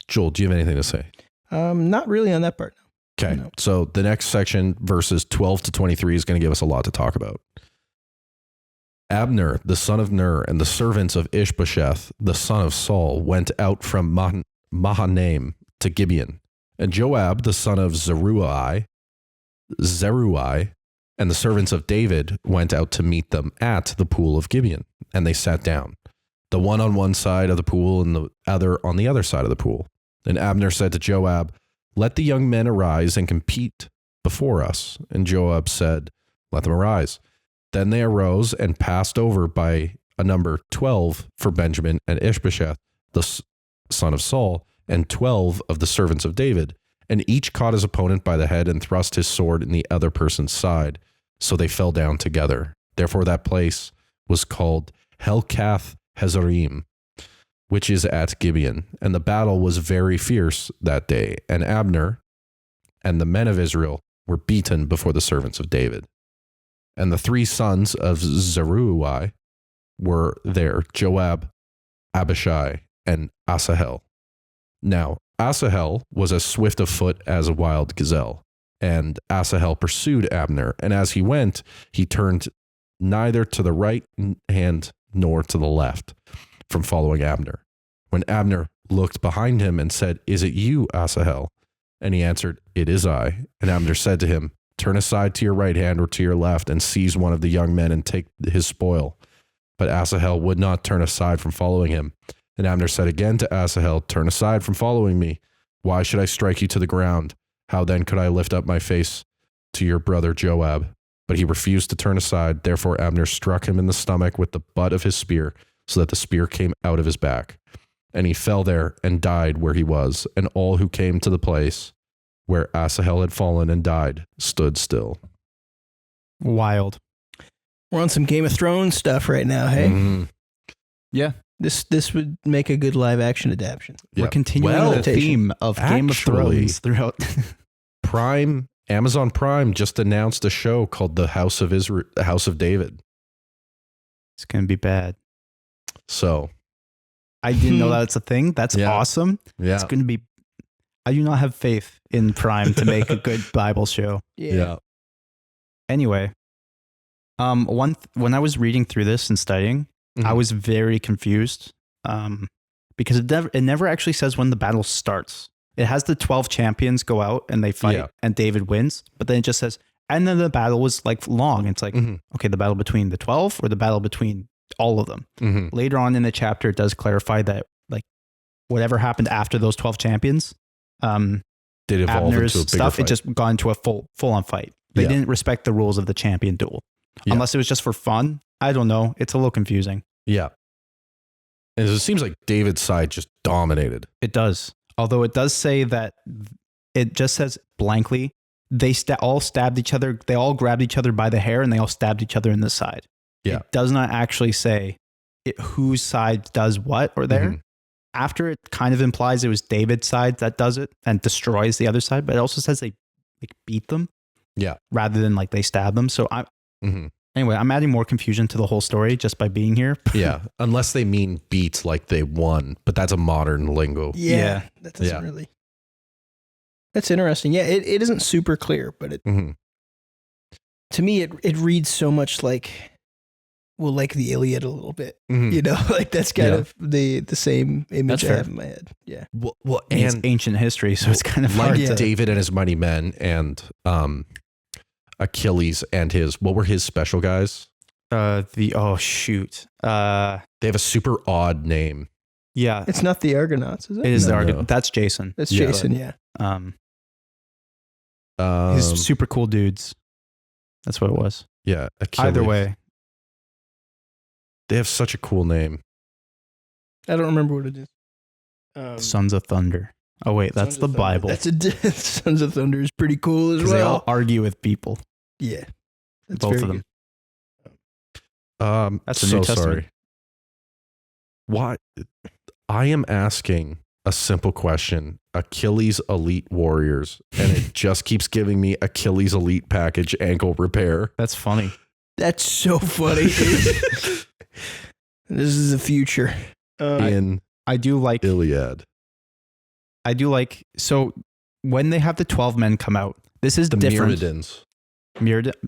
Joel, do you have anything to say? Not really on that part. Okay. No. So the next section, verses 12 to 23, is going to give us a lot to talk about. Abner, the son of Ner, and the servants of Ishbosheth, the son of Saul, went out from Mahanaim to Gibeon. And Joab, the son of Zeruiah, and the servants of David went out to meet them at the pool of Gibeon. And they sat down, the one on one side of the pool and the other on the other side of the pool. And Abner said to Joab, "Let the young men arise and compete before us." And Joab said, "Let them arise." Then they arose and passed over by a number 12 for Benjamin and Ishbosheth, the son of Saul, and 12 of the servants of David. And each caught his opponent by the head and thrust his sword in the other person's side. So they fell down together. Therefore that place was called Helkath Hazarim, which is at Gibeon. And the battle was very fierce that day. And Abner and the men of Israel were beaten before the servants of David. And the 3 sons of Zeruiah were there, Joab, Abishai, and Asahel. Now, Asahel was as swift of foot as a wild gazelle, and Asahel pursued Abner, and as he went, he turned neither to the right hand nor to the left from following Abner. When Abner looked behind him and said, "Is it you, Asahel?" And he answered, "It is I." And Abner said to him, "Turn aside to your right hand or to your left and seize one of the young men and take his spoil." But Asahel would not turn aside from following him. And Abner said again to Asahel, "Turn aside from following me. Why should I strike you to the ground? How then could I lift up my face to your brother Joab?" But he refused to turn aside. Therefore Abner struck him in the stomach with the butt of his spear, so that the spear came out of his back. And he fell there and died where he was. And all who came to the place where Asahel had fallen and died stood still. Wild. We're on some Game of Thrones stuff right now, hey? Yeah. This would make a good live action adaptation. We're continuing the theme of Game of Thrones throughout. Amazon Prime just announced a show called The House of Israel, The House of David. It's going to be bad. So I didn't know that's a thing. That's awesome. Yeah. It's going to be, I do not have faith in Prime to make a good Bible show. Yeah. Anyway, when I was reading through this and studying, I was very confused because it never actually says when the battle starts. It has the 12 champions go out and they fight and David wins, but then it just says, and then the battle was like long. It's like, okay, the battle between the 12 or the battle between all of them. Later on in the chapter, it does clarify that like whatever happened after those 12 champions, did evolve Abner's into a bigger stuff, fight. it just got into a full on fight. They didn't respect the rules of the champion duel. Unless it was just for fun. I don't know. It's a little confusing. Yeah. And it seems like David's side just dominated. It does. Although it does say that it just says blankly, they all stabbed each other. They all grabbed each other by the hair and they all stabbed each other in the side. Yeah. It does not actually say whose side does what or there. After it kind of implies it was David's side that does it and destroys the other side, but it also says they like beat them. Yeah. Rather than like they stab them. So anyway, I'm adding more confusion to the whole story just by being here. Yeah. Unless they mean beat like they won, but that's a modern lingo. Yeah. That doesn't really. That's interesting. Yeah. It isn't super clear, but it, to me, it reads so much like, well, like the Iliad a little bit, you know, like that's kind of the same image I have in my head. Yeah. Well, and it's ancient history, so it's kind of hard like to. David and his mighty men and Achilles and what were his special guys? They have a super odd name. Yeah. It's not the Argonauts, is it? It is the Argonauts. That's Jason. That's Jason, yeah. His super cool dudes. That's what it was. Yeah. Achilles. Either way. They have such a cool name. I don't remember what it is. Sons of Thunder. Oh, wait, that's the Bible. That's Sons of Thunder is pretty cool as well. They all argue with people. Yeah. That's both of them. That's the New Testament. Sorry. Why? I am asking a simple question. Achilles Elite Warriors, and it just keeps giving me Achilles Elite Package Ankle Repair. That's funny. That's so funny. This is the future. I do like Iliad. I do like, so when they have the 12 men come out, this is the different. Myrmidons.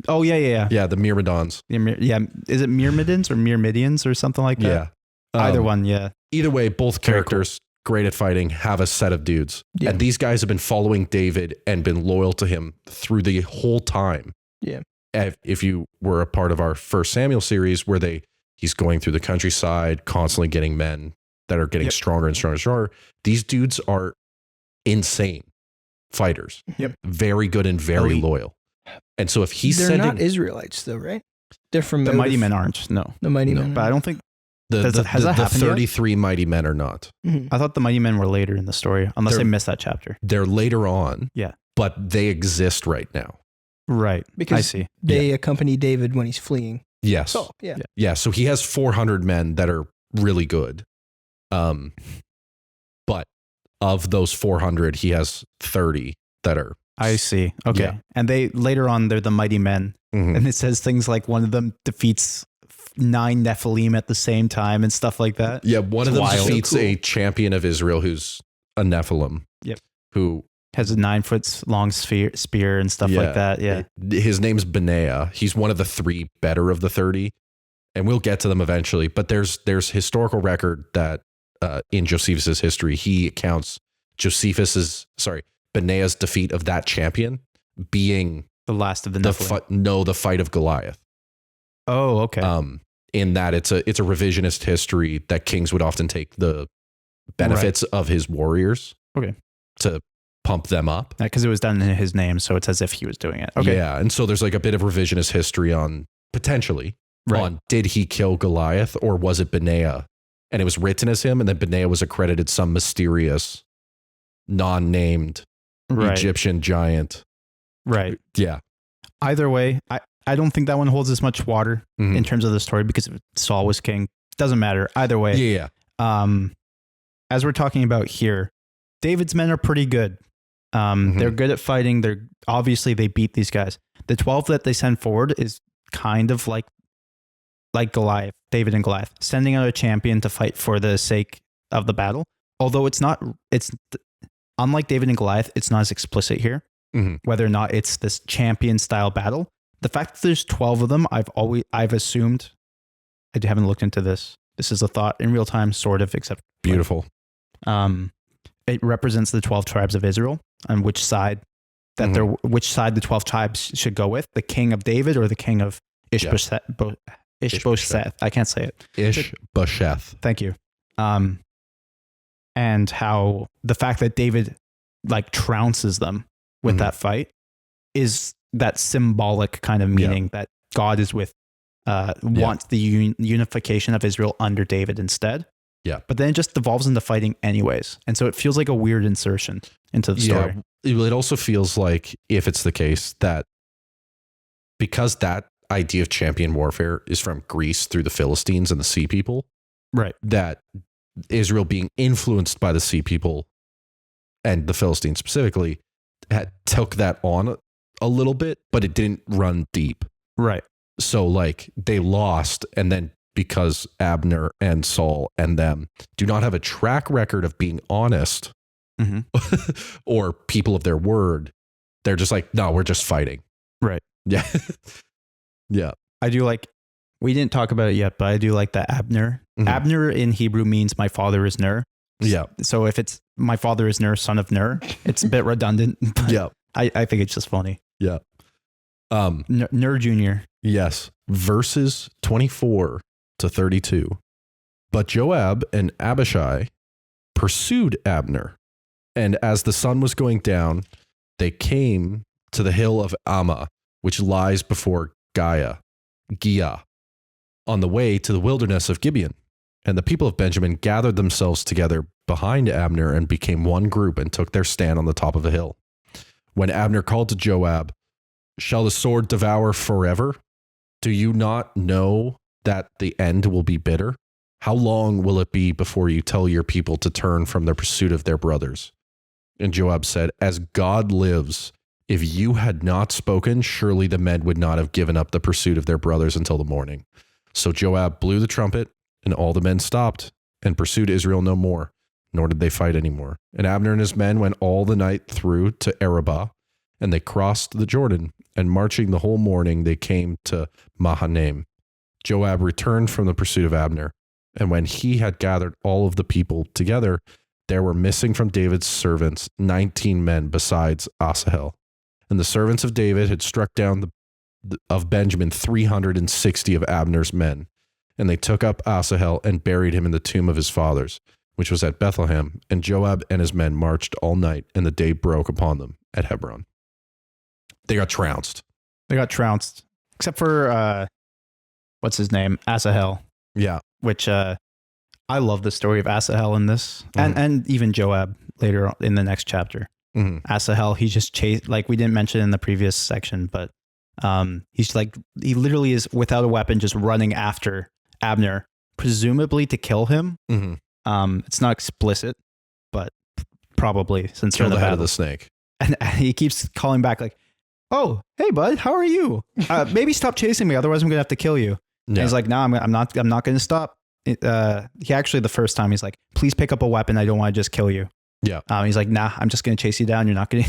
Oh, yeah. Yeah, the Myrmidons. Yeah. Is it Myrmidons or Myrmidians or something like that? Yeah. Either one, yeah. Either way, both characters, great at fighting, have a set of dudes. Yeah. And these guys have been following David and been loyal to him through the whole time. Yeah. If you were a part of our first Samuel series where he's going through the countryside, constantly getting men that are getting stronger and stronger and stronger. These dudes are insane fighters. Yep. Very good and very loyal. And so if they're not Israelites though, right? They're from the Mighty Men aren't. No. The Mighty Men. But I don't think the 33 yet? Mighty Men are not. I thought the Mighty Men were later in the story, unless I missed that chapter. They're later on. Yeah. But they exist right now. Right. Because I see. They accompany David when he's fleeing. Yes. Oh, yeah. Yeah. So he has 400 men that are really good. But of those 400, he has 30 that are. I see. Okay. Yeah. And later on, they're the Mighty Men. And it says things like one of them defeats 9 Nephilim at the same time and stuff like that. Yeah. One of them defeats a champion of Israel who's a Nephilim. Yep. Who has a 9-foot long spear and stuff like that. Yeah. His name's Benaiah. He's one of the 3 better of the 30. And we'll get to them eventually. But there's historical record that in Josephus' history, he accounts Benaiah's defeat of that champion being the last of the Nephilim. The fight of Goliath. Oh, okay. In that it's a revisionist history that kings would often take the benefits of his warriors. Okay. To pump them up. Because it was done in his name, so it's as if he was doing it. Okay. Yeah, and so there's like a bit of revisionist history on potentially on did he kill Goliath or was it Benaiah? And it was written as him, and then Benaiah was accredited some mysterious, non-named Egyptian giant. Right. Yeah. Either way, I don't think that one holds as much water in terms of the story because if Saul was king. Doesn't matter. Either way. Yeah. as we're talking about here, David's men are pretty good. They're good at fighting. They beat these guys. The 12 that they send forward is kind of like Goliath, David and Goliath, sending out a champion to fight for the sake of the battle. Although it's unlike David and Goliath, it's not as explicit here, whether or not it's this champion style battle. The fact that there's 12 of them, I've assumed, I haven't looked into this. This is a thought in real time, sort of, except beautiful. It represents the 12 tribes of Israel and which side which side the 12 tribes should go with, the king of David or the king of Ishbosheth. I can't say it. Ishbosheth. Thank you. And how the fact that David like trounces them with that fight is that symbolic kind of meaning that God is with, wants the unification of Israel under David instead. Yeah. But then it just devolves into fighting anyways. And so it feels like a weird insertion into the story. Yeah. It also feels like, if it's the case, that because that idea of champion warfare is from Greece through the Philistines and the Sea People, right? That Israel being influenced by the Sea People and the Philistines specifically took that on a little bit, but it didn't run deep. Right. So like they lost, and then because Abner and Saul and them do not have a track record of being honest or people of their word, they're just like, no, we're just fighting. Right. Yeah. Yeah. I do like, we didn't talk about it yet, but I do like that Abner. Abner in Hebrew means my father is Ner. Yeah. So if it's my father is Ner, son of Ner, it's a bit redundant. Yeah. I think it's just funny. Yeah. Ner Jr. Yes. Verses 24 to 32. But Joab and Abishai pursued Abner, and as the sun was going down, they came to the hill of Ammah, which lies before Giah, on the way to the wilderness of Gibeon. And the people of Benjamin gathered themselves together behind Abner and became one group and took their stand on the top of a hill. When Abner called to Joab, "Shall the sword devour forever? Do you not know that the end will be bitter? How long will it be before you tell your people to turn from their pursuit of their brothers?" And Joab said, "As God lives, if you had not spoken, surely the men would not have given up the pursuit of their brothers until the morning." So Joab blew the trumpet, and all the men stopped and pursued Israel no more, nor did they fight anymore. And Abner and his men went all the night through to Arabah, and they crossed the Jordan, and marching the whole morning, they came to Mahanaim. Joab returned from the pursuit of Abner, and when he had gathered all of the people together, there were missing from David's servants 19 men besides Asahel. And the servants of David had struck down of Benjamin 360 of Abner's men. And they took up Asahel and buried him in the tomb of his fathers, which was at Bethlehem. And Joab and his men marched all night, and the day broke upon them at Hebron. They got trounced. Except for, what's his name? Asahel. Yeah. Which I love the story of Asahel in this, and even Joab later in the next chapter. Asahel, he just chased, like we didn't mention in the previous section, but he's like, he literally is without a weapon, just running after Abner, presumably to kill him. It's not explicit, but probably since kill they're the in head of the snake. And he keeps calling back like, "Oh, hey bud, how are you? Maybe stop chasing me, otherwise I'm gonna have to kill you." Yeah. And he's like, "No, I'm not gonna stop." He actually, the first time, he's like, "Please pick up a weapon. I don't want to just kill you." Yeah. He's like, "Nah, I'm just gonna chase you down. You're not gonna."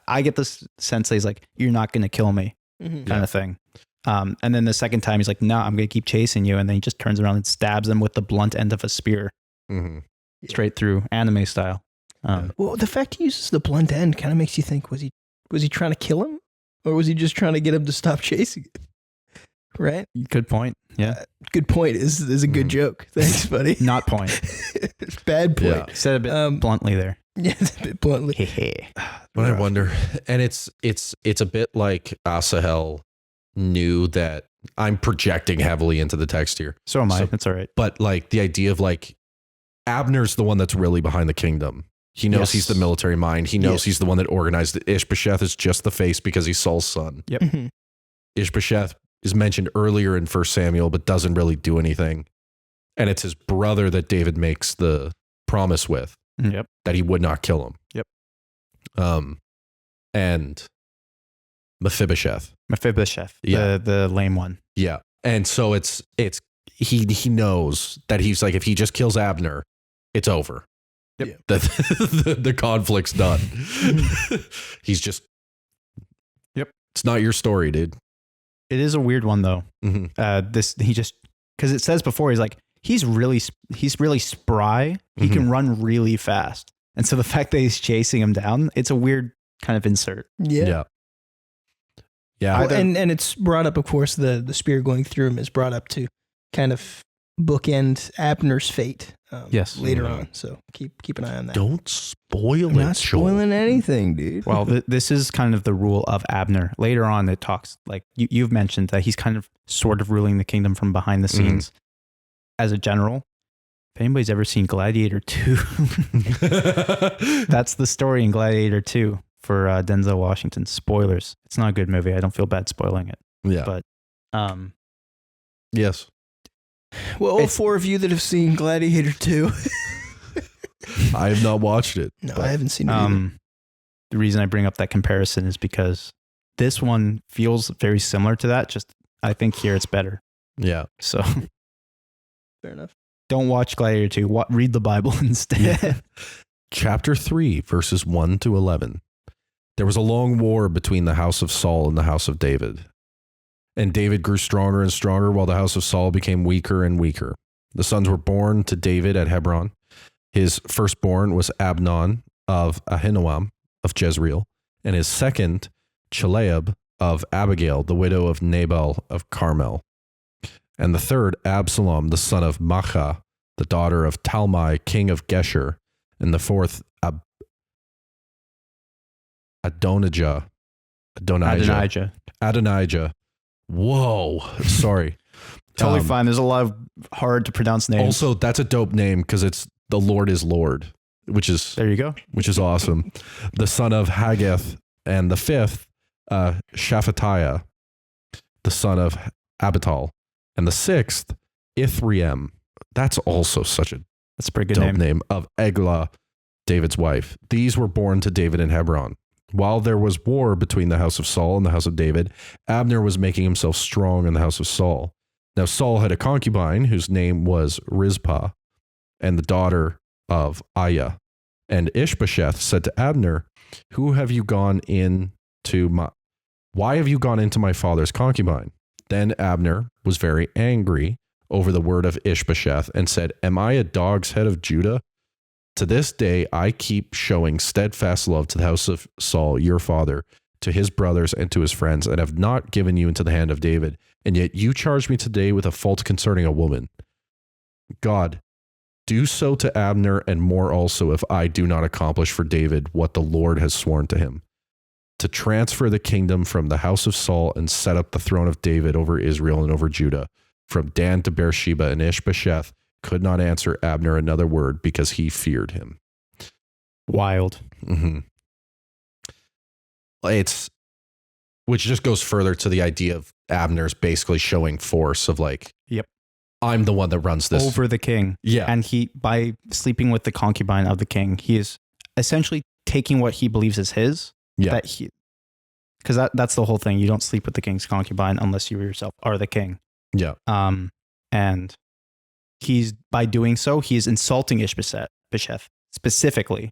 I get this sense that he's like, "You're not gonna kill me," kind of thing. And then the second time, he's like, "No, I'm gonna keep chasing you," and then he just turns around and stabs him with the blunt end of a spear, straight through, anime style. Well, the fact he uses the blunt end kind of makes you think: was he trying to kill him, or was he just trying to get him to stop chasing it? Right? Good point. Yeah. Good point is a good joke. Thanks, buddy. Not point. Bad point. Yeah. Said a bit bluntly there. Yeah, a bit bluntly. But I wonder, and it's a bit like Asahel knew that. I'm projecting heavily into the text here. So am I. That's all right. But like the idea of like Abner's the one that's really behind the kingdom. He knows he's the military mind. He knows he's the one that organized it. Ishbosheth is just the face because he's Saul's son. Yep. Ishbosheth is mentioned earlier in 1 Samuel, but doesn't really do anything. And it's his brother that David makes the promise with. Yep. That he would not kill him. Yep. And Mephibosheth. Yeah. The lame one. Yeah. And so he knows that he's like, if he just kills Abner, it's over. Yep. The conflict's done. He's just, yep. It's not your story, dude. It is a weird one though. Because it says before, he's like, he's really spry. He can run really fast. And so the fact that he's chasing him down, it's a weird kind of insert. Yeah. Well, and it's brought up, of course, the spear going through him is brought up to kind of bookend Abner's fate later on. So keep an eye on that. Don't spoil it. Not spoiling anything, dude. Well, this is kind of the rule of Abner. Later on, it talks like you've mentioned that he's kind of sort of ruling the kingdom from behind the scenes as a general. If anybody's ever seen Gladiator 2, that's the story in Gladiator 2 for Denzel Washington. Spoilers. It's not a good movie. I don't feel bad spoiling it. Yeah. But yes. Well, all four of you that have seen Gladiator 2. I have not watched it. No, I haven't seen it either. The reason I bring up that comparison is because this one feels very similar to that. Just I think here it's better. Yeah. So fair enough. Don't watch Gladiator 2. Read the Bible instead. Yeah. Chapter 3, verses 1 to 11. There was a long war between the house of Saul and the house of David. And David grew stronger and stronger while the house of Saul became weaker and weaker. The sons were born to David at Hebron. His firstborn was Abnon of Ahinoam of Jezreel, and his second, Chileab of Abigail, the widow of Nabal of Carmel. And the third, Absalom, the son of Maachah, the daughter of Talmai, king of Geshur. And the fourth, Adonijah. Whoa, sorry. Totally fine. There's a lot of hard to pronounce names. Also, that's a dope name because it's the Lord is Lord, which is there you go, which is awesome. The son of Haggith, and the fifth, Shaphatiah, the son of Abital, and the sixth, Ithream. That's also such a pretty good dope name of Eglah, David's wife. These were born to David in Hebron. While there was war between the house of Saul and the house of David, Abner was making himself strong in the house of Saul. Now Saul had a concubine whose name was Rizpah, and the daughter of Aiah. And Ishbosheth said to Abner, why have you gone into my father's concubine? Then Abner was very angry over the word of Ishbosheth and said, am I a dog's head of Judah? To this day, I keep showing steadfast love to the house of Saul, your father, to his brothers and to his friends, and have not given you into the hand of David. And yet you charge me today with a fault concerning a woman. God, do so to Abner and more also if I do not accomplish for David what the Lord has sworn to him, to transfer the kingdom from the house of Saul and set up the throne of David over Israel and over Judah, from Dan to Beersheba. And Ishbosheth could not answer Abner another word because he feared him. Wild. Mm-hmm. Which just goes further to the idea of Abner's basically showing force of like, yep, I'm the one that runs this over the king. Yeah. And he, by sleeping with the concubine of the king, he is essentially taking what he believes is his. Yeah. Because that's the whole thing. You don't sleep with the king's concubine unless you yourself are the king. Yeah. And by doing so, he is insulting Ishbosheth specifically.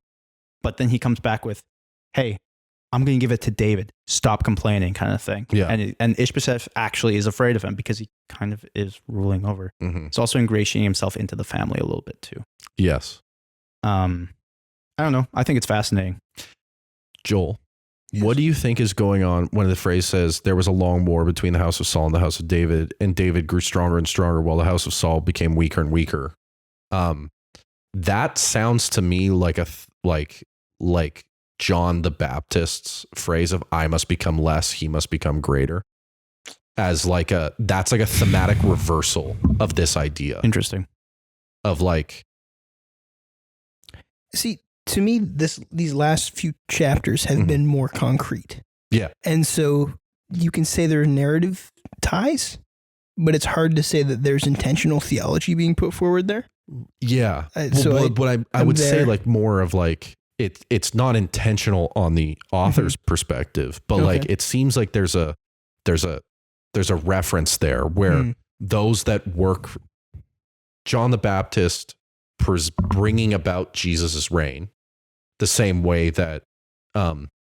But then he comes back with, hey, I'm going to give it to David. Stop complaining, kind of thing. Yeah. And Ishbosheth actually is afraid of him because he kind of is ruling over. Mm-hmm. It's also ingratiating himself into the family a little bit too. Yes. I don't know. I think it's fascinating. Joel, what do you think is going on when the phrase says there was a long war between the house of Saul and the house of David, and David grew stronger and stronger while the house of Saul became weaker and weaker? That sounds to me like like John the Baptist's phrase of I must become less, he must become greater, as that's like a thematic reversal of this idea. Interesting. Of like, see, to me, these last few chapters have been more concrete. Yeah. And so you can say there are narrative ties but it's hard to say that there's intentional theology being put forward there. Yeah. So I would say like more of like it's not intentional on the author's perspective, but like it seems like there's a reference there where those that work, John the Baptist bringing about Jesus's reign, the same way that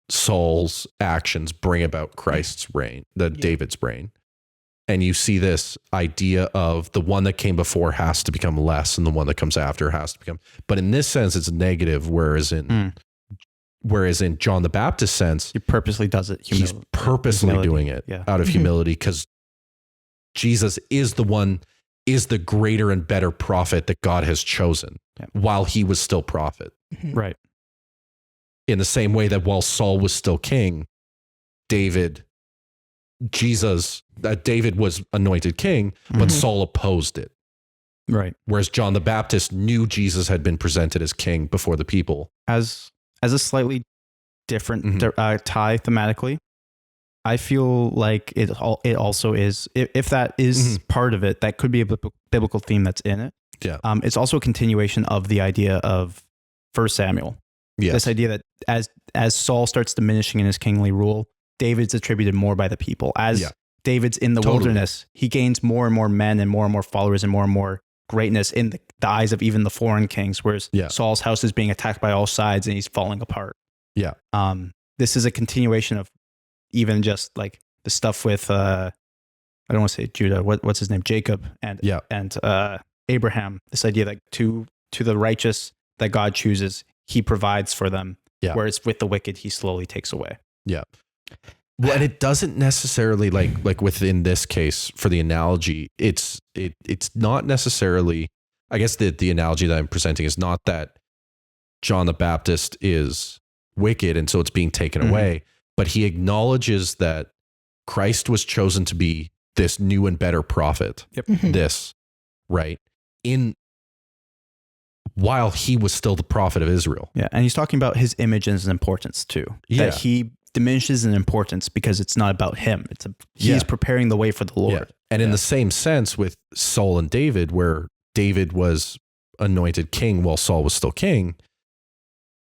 Saul's actions bring about Christ's reign, David's reign. And you see this idea of the one that came before has to become less and the one that comes after has to become, but in this sense, it's negative. Whereas in John the Baptist sense, he purposely does it. He's purposely doing it out of humility, because Jesus is the greater and better prophet that God has chosen while he was still prophet. Right. In the same way that while Saul was still king, David was anointed king, but Saul opposed it. Right. Whereas John the Baptist knew Jesus had been presented as king before the people. As a slightly different tie thematically, I feel like it also is, if that is part of it, that could be a biblical theme that's in it. Yeah. It's also a continuation of the idea of 1 Samuel. Yes. This idea that as Saul starts diminishing in his kingly rule, David's attributed more by the people. As David's in the wilderness, he gains more and more men and more followers and more greatness in the eyes of even the foreign kings, whereas Saul's house is being attacked by all sides and he's falling apart. Yeah. This is a continuation of even just like the stuff with I don't want to say Judah, what's his name? Jacob and Abraham. This idea that to the righteous that God chooses, he provides for them. Yeah. Whereas with the wicked, he slowly takes away. Yeah. Well, and it doesn't necessarily like within this case for the analogy, it's not necessarily, I guess the analogy that I'm presenting is not that John the Baptist is wicked and so it's being taken away, but he acknowledges that Christ was chosen to be this new and better prophet. Yep. This, right? While he was still the prophet of Israel. Yeah. And he's talking about his image and his importance too. Yeah. That he diminishes in importance because it's not about him. He's preparing the way for the Lord. Yeah. And in the same sense with Saul and David, where David was anointed king while Saul was still king,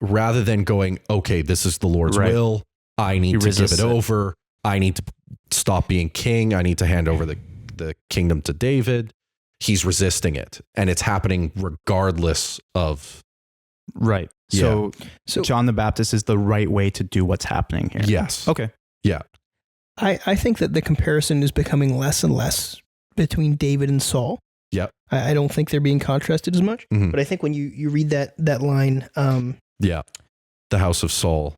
rather than going, okay, this is the Lord's will, I need to give it over, I need to stop being king, I need to hand over the kingdom to David. He's resisting it, and it's happening regardless of. Right. So John the Baptist is the right way to do what's happening here. Yes. Okay. Yeah. I think that the comparison is becoming less and less between David and Saul. Yep. I don't think they're being contrasted as much, but I think when you read that line. The house of Saul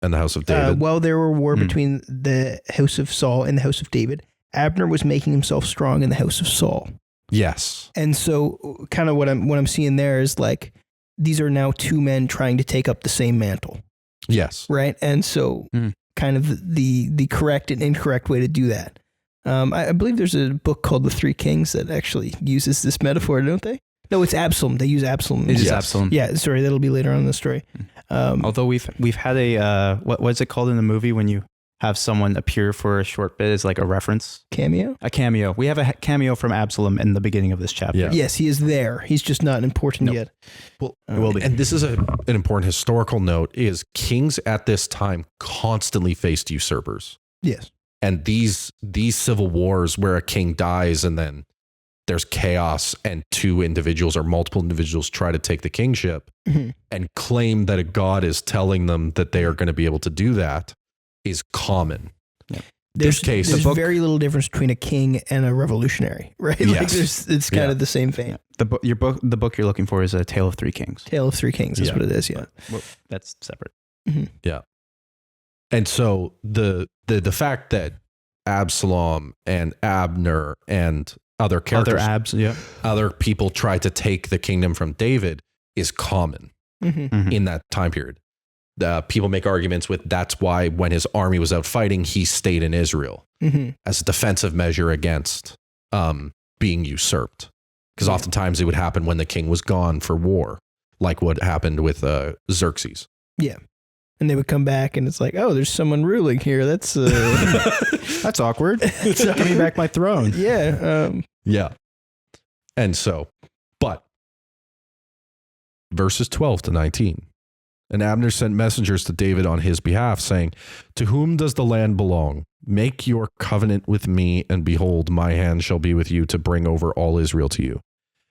and the house of David. While there were war between the house of Saul and the house of David, Abner was making himself strong in the house of Saul. Yes. And so kind of what I'm seeing there is like, these are now two men trying to take up the same mantle. Yes. Right. And so kind of the correct and incorrect way to do that. I believe there's a book called The Three Kings that actually uses this metaphor, don't they? No, it's Absalom. They use Absalom. It is Absalom. Yeah. Sorry. That'll be later on in the story. Although we've had a, what's it called in the movie when you have someone appear for a short bit as like a reference? Cameo? A cameo. We have a cameo from Absalom in the beginning of this chapter. Yeah. Yes, he is there. He's just not important yet. Well, it will be. And this is an important historical note is kings at this time constantly faced usurpers. Yes. And these civil wars where a king dies and then there's chaos and two individuals or multiple individuals try to take the kingship and claim that a god is telling them that they are going to be able to do that is common. Yeah. There's very little difference between a king and a revolutionary, right? Yes. Like it's kind of the same thing. Yeah. The book you're looking for is A Tale of Three Kings. Tale of Three Kings is what it is. Yeah. Well, that's separate. Yeah. And so the fact that Absalom and Abner and other characters, other people try to take the kingdom from David is common in that time period. People make arguments with that's why when his army was out fighting, he stayed in Israel as a defensive measure against being usurped. Because oftentimes it would happen when the king was gone for war, like what happened with Xerxes. Yeah. And they would come back and it's like, oh, there's someone ruling here. That's That's awkward. Give me back my throne. Yeah. Yeah. And so, but verses 12 to 19. And Abner sent messengers to David on his behalf, saying, to whom does the land belong? Make your covenant with me, and behold, my hand shall be with you to bring over all Israel to you.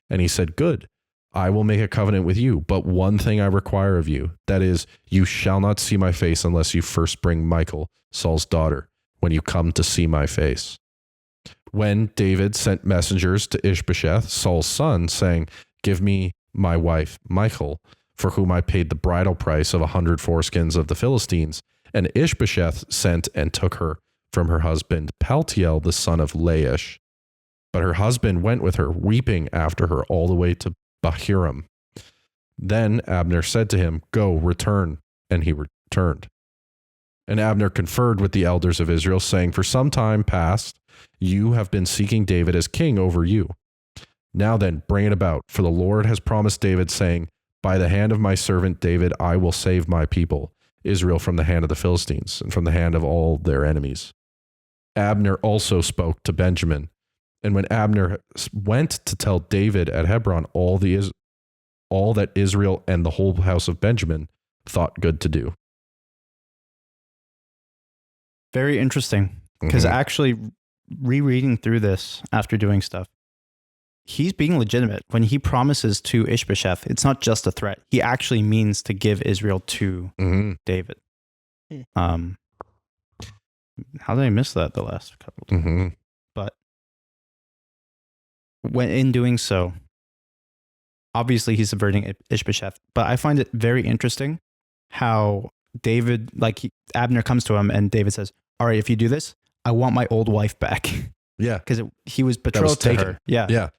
And he said, good, I will make a covenant with you, but one thing I require of you, that is, you shall not see my face unless you first bring Michal, Saul's daughter, when you come to see my face. When David sent messengers to Ishbosheth, Saul's son, saying, give me my wife, Michal, for whom I paid the bridal price of 100 foreskins of the Philistines. And Ishbosheth sent and took her from her husband, Paltiel, the son of Laish. But her husband went with her, weeping after her all the way to Bahurim. Then Abner said to him, go, return. And he returned. And Abner conferred with the elders of Israel, saying, for some time past, you have been seeking David as king over you. Now then, bring it about, for the Lord has promised David, saying, by the hand of my servant David, I will save my people, Israel, from the hand of the Philistines and from the hand of all their enemies. Abner also spoke to Benjamin. And when Abner went to tell David at Hebron all that Israel and the whole house of Benjamin thought good to do. Very interesting. Because actually rereading through this after doing stuff, he's being legitimate. When he promises to Ishbosheth, it's not just a threat. He actually means to give Israel to David. How did I miss that the last couple of times? But when in doing so, obviously he's subverting Ishbosheth. But I find it very interesting how David, Abner comes to him and David says, all right, if you do this, I want my old wife back. Yeah. Because he was betrothed to her. Yeah. Yeah.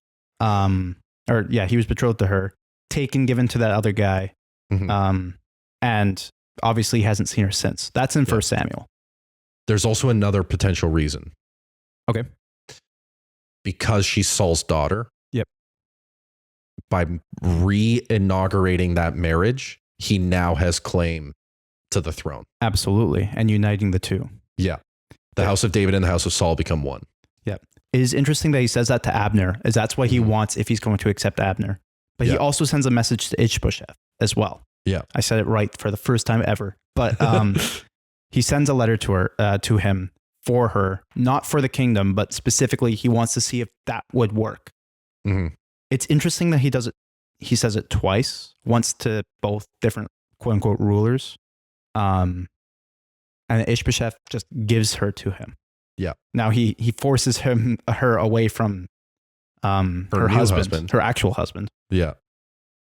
He was betrothed to her, given to that other guy. And obviously hasn't seen her since. That's in 1 Samuel. There's also another potential reason. Okay. Because she's Saul's daughter. Yep. By re-inaugurating that marriage, he now has claim to the throne. Absolutely. And uniting the two. Yeah. The house of David and the house of Saul become one. Yeah. It is interesting that he says that to Abner, as that's what he wants if he's going to accept Abner. But he also sends a message to Ishbosheth as well. Yeah. I said it right for the first time ever. But he sends a letter to her, to him for her, not for the kingdom, but specifically he wants to see if that would work. It's interesting that he does it. He says it twice, once to both different quote unquote rulers. And Ishbosheth just gives her to him. Yeah. Now he forces her away from her husband, her actual husband. Yeah.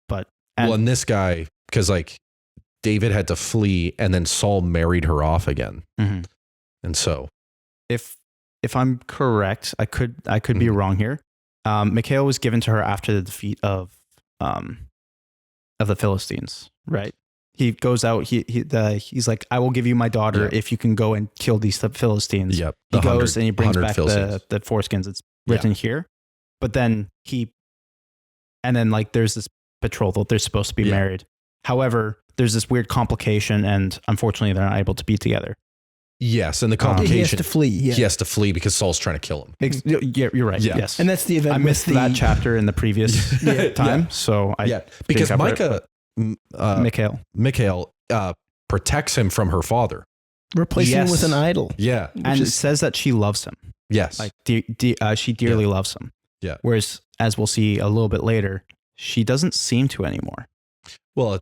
But and this guy, because David had to flee, and then Saul married her off again. And so, if I'm correct, I could be wrong here. Michal was given to her after the defeat of the Philistines, right? He goes out. He's like, I will give you my daughter if you can go and kill these Philistines. Yep. He goes and he brings back the foreskins. It's written here, but then there's this betrothal. They're supposed to be married. However, there's this weird complication, and unfortunately, they're not able to be together. Yes, and the complication. He has to flee. Yeah. He has to flee because Saul's trying to kill him. Yeah, you're right. Yeah. Yes, and that's the event. I missed that chapter in the previous time, so because Michal protects him from her father, replacing him with an idol. Yeah, and it says that she loves him. Yes, she dearly loves him. Yeah. Whereas, as we'll see a little bit later, she doesn't seem to anymore. Well,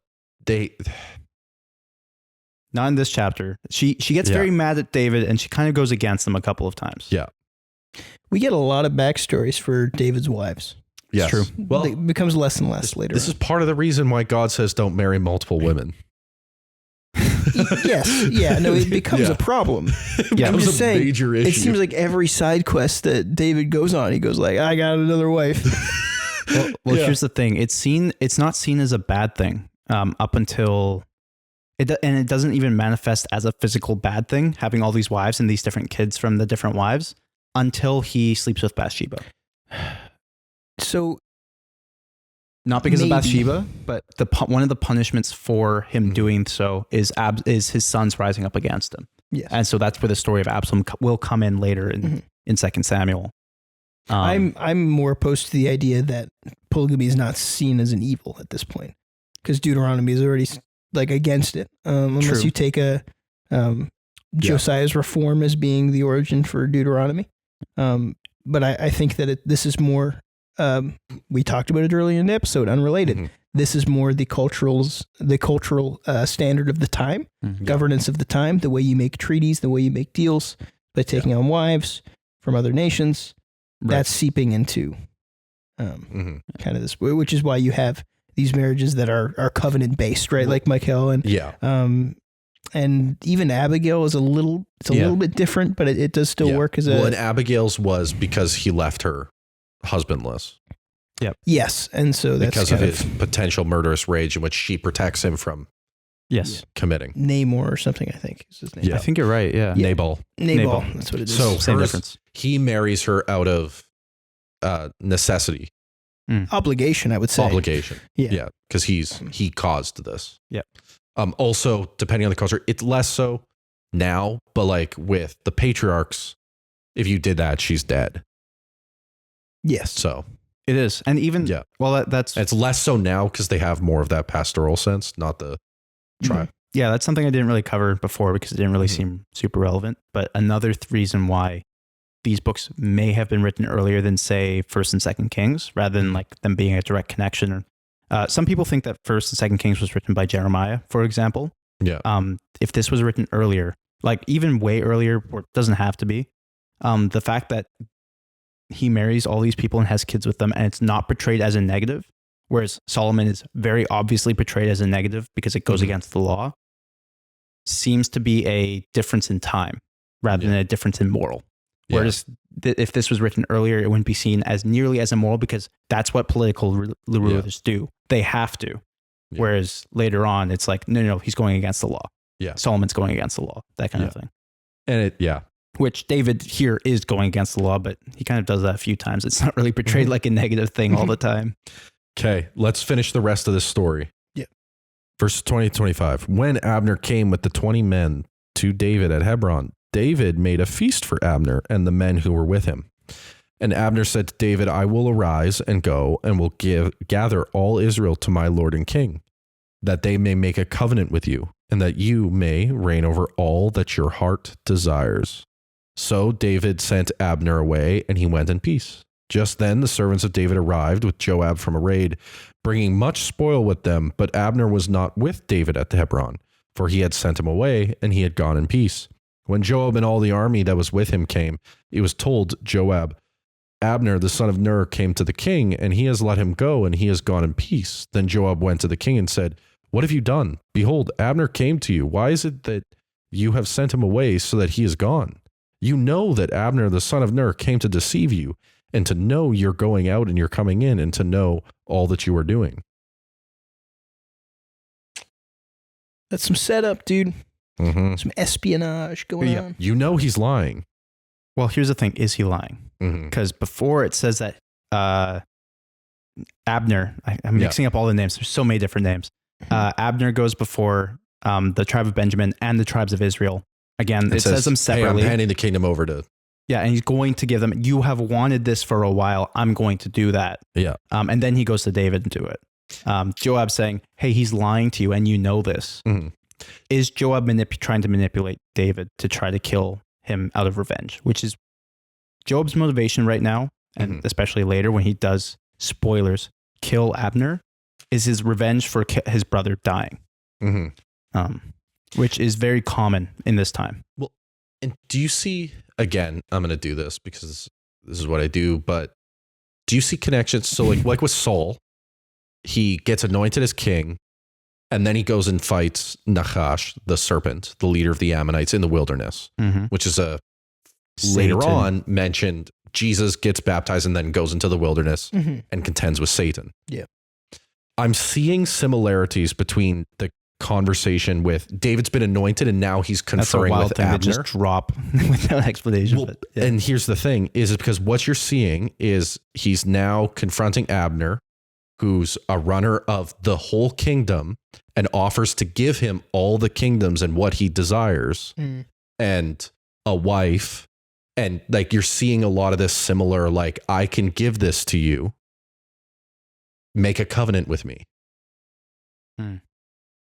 not in this chapter. She gets very mad at David, and she kind of goes against him a couple of times. Yeah. We get a lot of backstories for David's wives. Yes. It's true. Well, it becomes less and less later. This is part of the reason why God says don't marry multiple women. Yes. Yeah. No, it becomes a problem. Yeah, I'm just saying, major issue. It seems like every side quest that David goes on, he goes like, I got another wife. Well, here's the thing. It's not seen as a bad thing up until and it doesn't even manifest as a physical bad thing, having all these wives and these different kids from the different wives, until he sleeps with Bathsheba. So Not because Maybe. of Bathsheba, but one of the punishments for him doing so is his sons rising up against him. Yes. And so that's where the story of Absalom will come in later in 2 Samuel. I'm more opposed to the idea that polygamy is not seen as an evil at this point, because Deuteronomy is already like against it, unless True. you take Josiah's reform as being the origin for Deuteronomy. But I think that this is more. We talked about it earlier in the episode. Unrelated. This is more the cultural standard of the time, governance of the time, the way you make treaties, the way you make deals by taking on wives from other nations. Right. That's seeping into kind of this, which is why you have these marriages that are covenant based, right? Like Michael and even Abigail is a little bit different, but it does still work as and Abigail's was because he left her husbandless. Yep. Yes, and so that's because of his potential murderous rage in which she protects him from committing. Namor or something, I think is his name. Yeah. I think you're right. Yeah. Nabal. That's what it is. So same difference. He marries her out of necessity. Obligation, I would say. Obligation. Yeah. Because he caused this. Yeah. Also, depending on the culture, it's less so now, but like with the patriarchs, if you did that, she's dead. Yes. So it is. And even, it's less so now because they have more of that pastoral sense, not the tribe. Yeah, that's something I didn't really cover before because it didn't really seem super relevant. But another reason why these books may have been written earlier than, say, 1st and 2nd Kings, rather than like them being a direct connection. Some people think that 1st and 2nd Kings was written by Jeremiah, for example. Yeah. If this was written earlier, like even way earlier, or it doesn't have to be, the fact that he marries all these people and has kids with them, and it's not portrayed as a negative, whereas Solomon is very obviously portrayed as a negative because it goes against the law, seems to be a difference in time rather than a difference in moral. Whereas if this was written earlier, it wouldn't be seen as nearly as immoral because that's what political rulers do. They have to. Yeah. Whereas later on, it's like, no, he's going against the law. Yeah. Solomon's going against the law, that kind of thing. And which David here is going against the law, but he kind of does that a few times. It's not really portrayed like a negative thing all the time. Okay, let's finish the rest of this story. Yeah. Verse 20-25. When Abner came with the 20 men to David at Hebron, David made a feast for Abner and the men who were with him. And Abner said to David, I will arise and go and will gather all Israel to my Lord and King, that they may make a covenant with you, and that you may reign over all that your heart desires. So David sent Abner away, and he went in peace. Just then the servants of David arrived with Joab from a raid, bringing much spoil with them, but Abner was not with David at the Hebron, for he had sent him away, and he had gone in peace. When Joab and all the army that was with him came, it was told Joab, Abner, the son of Ner, came to the king, and he has let him go, and he has gone in peace. Then Joab went to the king and said, What have you done? Behold, Abner came to you. Why is it that you have sent him away so that he is gone? You know that Abner, the son of Ner, came to deceive you, and to know you're going out and you're coming in, and to know all that you are doing. That's some setup, dude. Some espionage going on. You know he's lying. Well, here's the thing. Is he lying? Because before it says that Abner, I'm mixing up all the names. There's so many different names. Abner goes before the tribe of Benjamin and the tribes of Israel. Again, it says them separately. Hey, I'm handing the kingdom over to... Yeah, and he's going to give them, you have wanted this for a while. I'm going to do that. Yeah. And then he goes to David and do it. Joab saying, hey, he's lying to you and you know this. Is Joab trying to manipulate David to try to kill him out of revenge, which is Joab's motivation right now, and especially later when he does, spoilers, kill Abner, is his revenge for his brother dying, which is very common in this time. Well, and do you see, again, I'm going to do this because this is what I do, but do you see connections? So like with Saul, he gets anointed as king, and then he goes and fights Nachash, the serpent, the leader of the Ammonites in the wilderness, which is later on mentioned. Jesus gets baptized and then goes into the wilderness and contends with Satan. Yeah. I'm seeing similarities between the conversation with David's been anointed and now he's conferring with Abner. Just drop without explanation. Well, and here's the thing is because what you're seeing is he's now confronting Abner who's a runner of the whole kingdom and offers to give him all the kingdoms and what he desires, and a wife. And like, you're seeing a lot of this similar, like, I can give this to you, make a covenant with me. And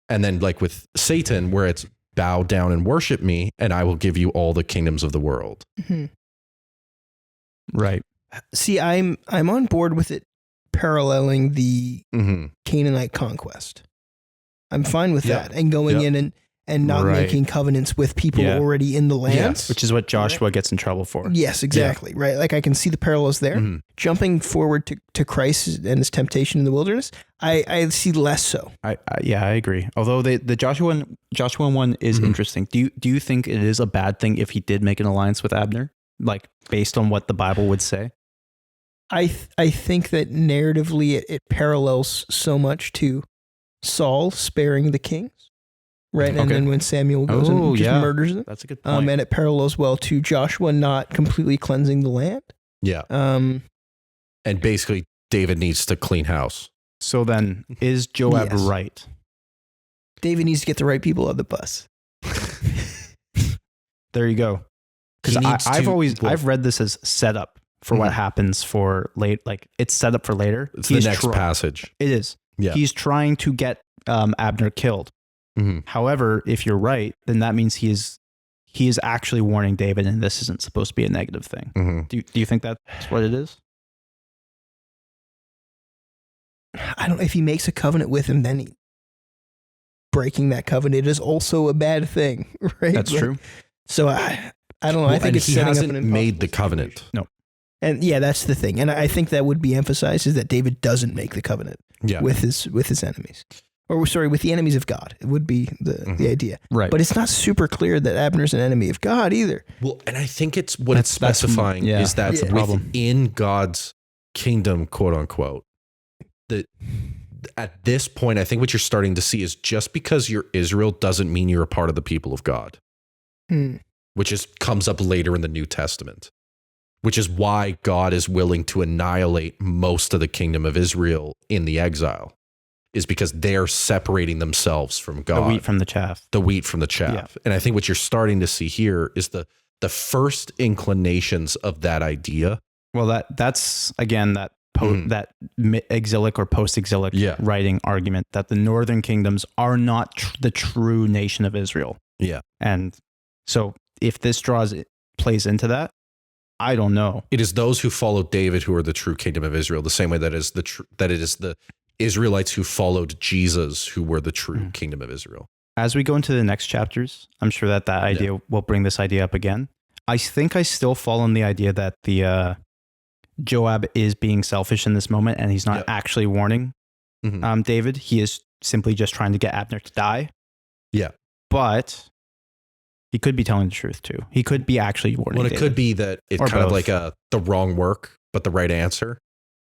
then like with Satan, where it's bow down and worship me, and I will give you all the kingdoms of the world. Right. See, I'm on board with it paralleling the Canaanite conquest. I'm fine with that, and going in and not making covenants with people already in the lands. Which is what Joshua gets in trouble for. Yes, exactly. Right. Like, I can see the parallels there. Jumping forward to Christ and his temptation in the wilderness, I see less so. I agree. Although the Joshua one is interesting. Do you think it is a bad thing if he did make an alliance with Abner? Like, based on what the Bible would say? I think that narratively it parallels so much to Saul sparing the kings, right? And then when Samuel goes and just murders them. That's a good point. And it parallels well to Joshua not completely cleansing the land. Yeah. And basically David needs to clean house. So then, is Joab right? David needs to get the right people on the bus. There you go. Because I've read this as setup for what happens for late. Like, it's set up for later. It's the next passage. It is. Yeah. He's trying to get Abner killed. However, if you're right, then that means he is actually warning David, and this isn't supposed to be a negative thing. Do you think that's what it is? I don't know. If he makes a covenant with him, then breaking that covenant is also a bad thing, right? That's true. So I don't know. I think it's he setting hasn't up an made the impossible covenant. situation. No. And yeah, that's the thing. And I think that would be emphasized, is that David doesn't make the covenant with his enemies. Or sorry, with the enemies of God. It would be the idea. Right. But it's not super clear that Abner's an enemy of God either. Well, and I think it's what it's specifying is that within God's kingdom, quote unquote, that at this point, I think what you're starting to see is just because you're Israel doesn't mean you're a part of the people of God, which comes up later in the New Testament, which is why God is willing to annihilate most of the kingdom of Israel in the exile, is because they're separating themselves from God. The wheat from the chaff. The wheat from the chaff. Yeah. And I think what you're starting to see here is the first inclinations of that idea. Well, that's again, that exilic or post-exilic writing argument that the northern kingdoms are not the true nation of Israel. Yeah. And so if this plays into that, I don't know. It is those who follow David who are the true kingdom of Israel, the same way that it is the Israelites who followed Jesus who were the true kingdom of Israel. As we go into the next chapters, I'm sure that idea will bring this idea up again. I think I still fall in the idea that the Joab is being selfish in this moment, and he's not actually warning David. He is simply just trying to get Abner to die. Yeah. But he could be telling the truth too. He could be actually warning David. Could be that it's or kind both. Of like the wrong work, but the right answer,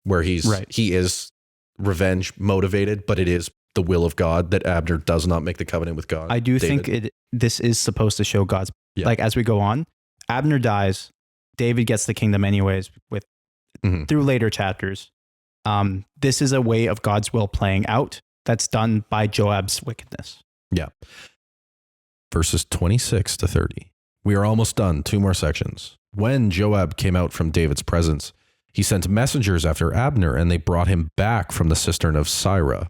where he is revenge motivated, but it is the will of God that Abner does not make the covenant with God. I do think this is supposed to show God's, like, as we go on, Abner dies, David gets the kingdom anyways through later chapters. This is a way of God's will playing out that's done by Joab's wickedness. Yeah. Verses 26 to 30. We are almost done. 2 more sections. When Joab came out from David's presence, he sent messengers after Abner, and they brought him back from the cistern of Sirah.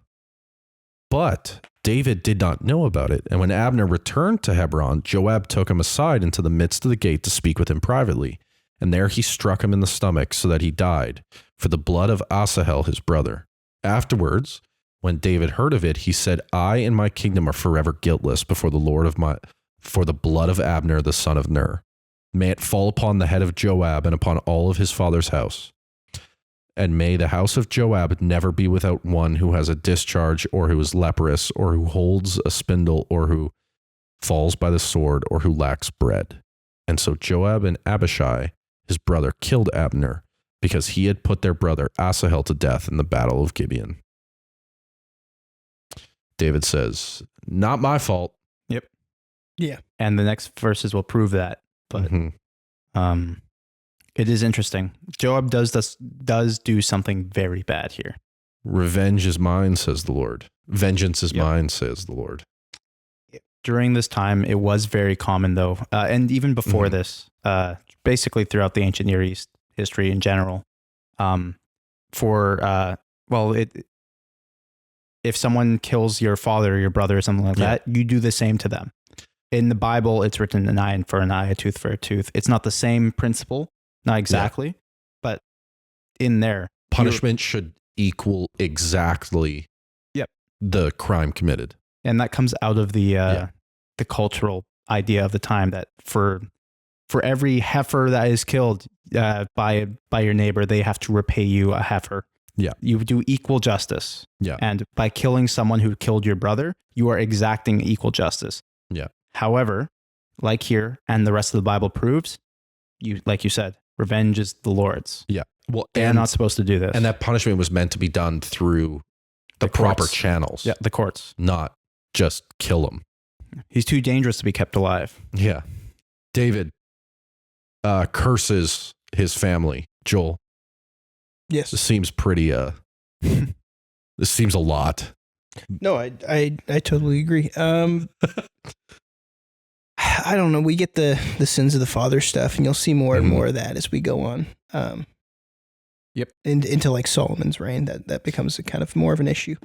But David did not know about it, and when Abner returned to Hebron, Joab took him aside into the midst of the gate to speak with him privately, and there he struck him in the stomach so that he died, for the blood of Asahel his brother. Afterwards, when David heard of it, he said, I and my kingdom are forever guiltless before the Lord for the blood of Abner the son of Ner. May it fall upon the head of Joab and upon all of his father's house. And may the house of Joab never be without one who has a discharge, or who is leprous, or who holds a spindle, or who falls by the sword, or who lacks bread. And so Joab and Abishai, his brother, killed Abner, because he had put their brother Asahel to death in the battle of Gibeon. David says, not my fault. Yep. Yeah. And the next verses will prove that. But it is interesting. Joab does do something very bad here. Revenge is mine, says the Lord. Vengeance is mine, says the Lord. During this time, it was very common, though, and even before this, basically throughout the ancient Near East history in general, if someone kills your father or your brother or something like that, you do the same to them. In the Bible, it's written an eye for an eye, a tooth for a tooth. It's not the same principle, not exactly, but in there. Punishment should equal exactly the crime committed. And that comes out of the cultural idea of the time that for every heifer that is killed by your neighbor, they have to repay you a heifer. Yeah. You do equal justice. Yeah. And by killing someone who killed your brother, you are exacting equal justice. Yeah. However, like here and the rest of the Bible proves, like you said, revenge is the Lord's. Yeah. Well, they're not supposed to do this. And that punishment was meant to be done through the proper channels. Yeah, the courts. Not just kill him. He's too dangerous to be kept alive. Yeah. David curses his family. Joel. Yes. This seems pretty, this seems a lot. No, I totally agree. I don't know. We get the sins of the father stuff, and you'll see more and more of that as we go on. Into like Solomon's reign, that becomes a kind of more of an issue.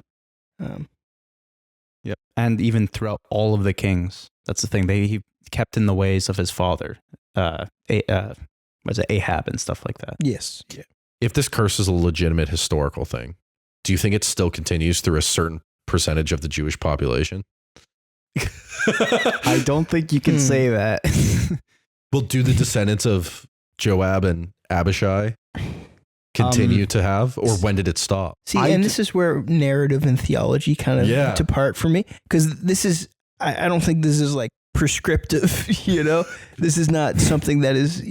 Yep. And even throughout all of the kings, that's the thing. He kept in the ways of his father, Ahab and stuff like that. Yes. Yeah. If this curse is a legitimate historical thing, do you think it still continues through a certain percentage of the Jewish population? I don't think you can say that. Well, do the descendants of Joab and Abishai continue to have, or when did it stop? See, and this is where narrative and theology kind of depart for me, because this is, I don't think this is like prescriptive, this is not something that is,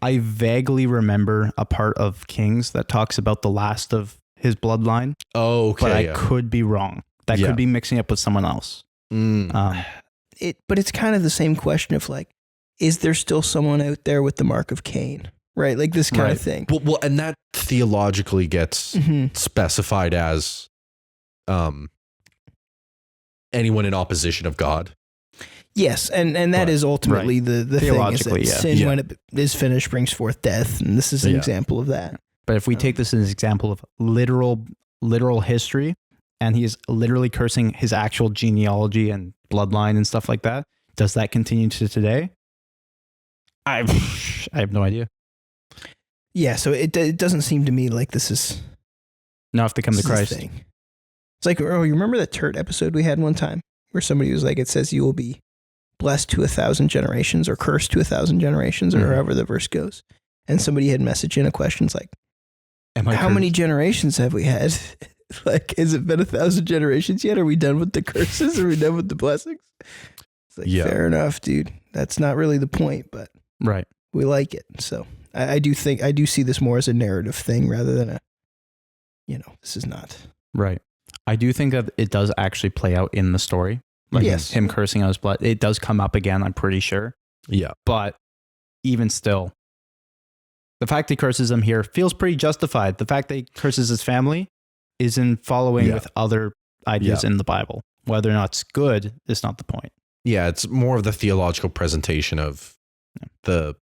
I vaguely remember a part of Kings that talks about the last of his bloodline. Oh, okay. But I could be wrong. That could be mixing up with someone else. But it's kind of the same question of like, is there still someone out there with the mark of Cain? Right? Like this kind of thing. Well, and that theologically gets specified as anyone in opposition of God. Yes, and that is ultimately the thing is that sin, when it is finished, brings forth death, and this is an example of that. But if we take this as an example of literal history, and he is literally cursing his actual genealogy and bloodline and stuff like that, does that continue to today? I have no idea. Yeah, so it doesn't seem to me like this is... No, if they come to Christ. It's like, you remember that turd episode we had one time? Where somebody was like, it says you will be blessed to 1,000 generations or cursed to 1,000 generations or however the verse goes. And somebody had messaged in a question, it's like, how many generations have we had? Like, has it been 1,000 generations yet? Are we done with the curses? Are we done with the blessings? It's like, fair enough, dude. That's not really the point, but we like it. So I do see this more as a narrative thing rather than this is not. Right. I do think that it does actually play out in the story. Like him cursing out his blood. It does come up again, I'm pretty sure. Yeah. But even still, the fact he curses him here feels pretty justified. The fact that he curses his family is in following with other ideas in the Bible. Whether or not it's good is not the point. Yeah, it's more of the theological presentation of the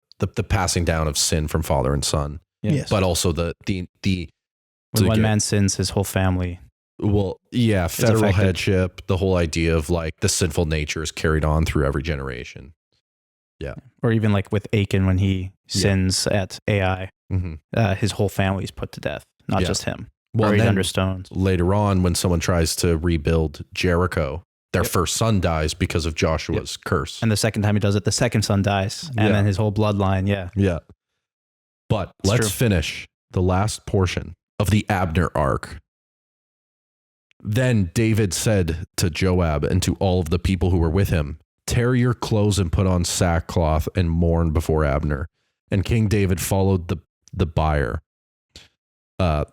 passing down of sin from father and son. Yes. But also the when one man sins, his whole family. Well, yeah, federal headship, the whole idea of like the sinful nature is carried on through every generation. Yeah. Or even like with Achan when he sins at Ai, his whole family is put to death, not just him. Buried under stones. Later on, when someone tries to rebuild Jericho, their first son dies because of Joshua's curse. And the second time he does it, the second son dies. And then his whole bloodline, Yeah. But let's finish the last portion of the Abner arc. Then David said to Joab and to all of the people who were with him, "Tear your clothes and put on sackcloth and mourn before Abner." And King David followed the bier.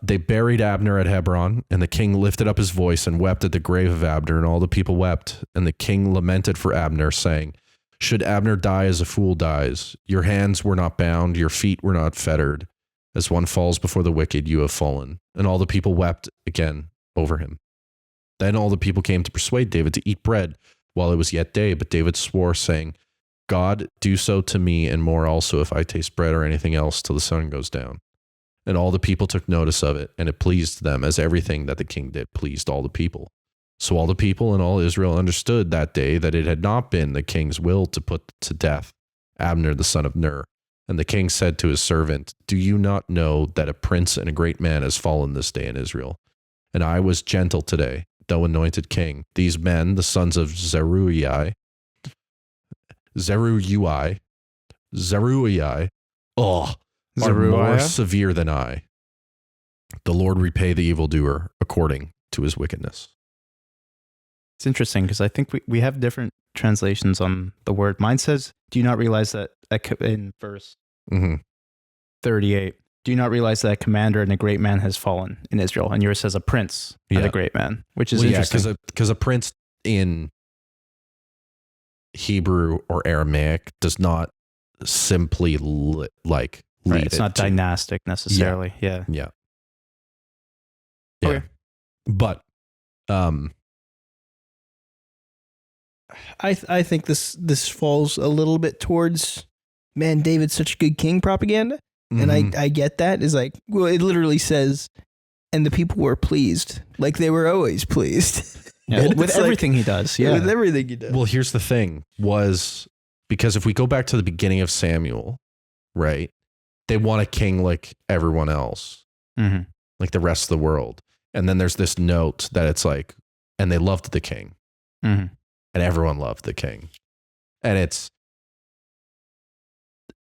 They buried Abner at Hebron, and the king lifted up his voice and wept at the grave of Abner, and all the people wept. And the king lamented for Abner, saying, "Should Abner die as a fool dies? Your hands were not bound, your feet were not fettered. As one falls before the wicked, you have fallen. And all the people wept again over him. Then all the people came to persuade David to eat bread while it was yet day. But David swore, saying, God, do so to me and more also if I taste bread or anything else till the sun goes down. And all the people took notice of it, and it pleased them, as everything that the king did pleased all the people. So all the people and all Israel understood that day that it had not been the king's will to put to death Abner the son of Ner. And the king said to his servant, do you not know that a prince and a great man has fallen this day in Israel? And I was gentle today, though anointed king. These men, the sons of Zeruiah, are more severe than I. The Lord repay the evildoer according to his wickedness. It's interesting because I think we have different translations on the word. Mine says, do you not realize that in verse 38, do you not realize that a commander and a great man has fallen in Israel? And yours says a prince and a great man, which is interesting. Because a prince in Hebrew or Aramaic does not simply lead it's not dynastic necessarily. Yeah. Okay. But I think this falls a little bit towards, man, David's such a good king propaganda. And I get that. Is like, well, it literally says, and the people were pleased. Like they were always pleased. Yeah, with everything he does. Yeah. With everything he does. Well, here's the thing was, because if we go back to the beginning of Samuel, right, they want a king like everyone else, like the rest of the world. And then there's this note that it's like, and they loved the king. And everyone loved the king. And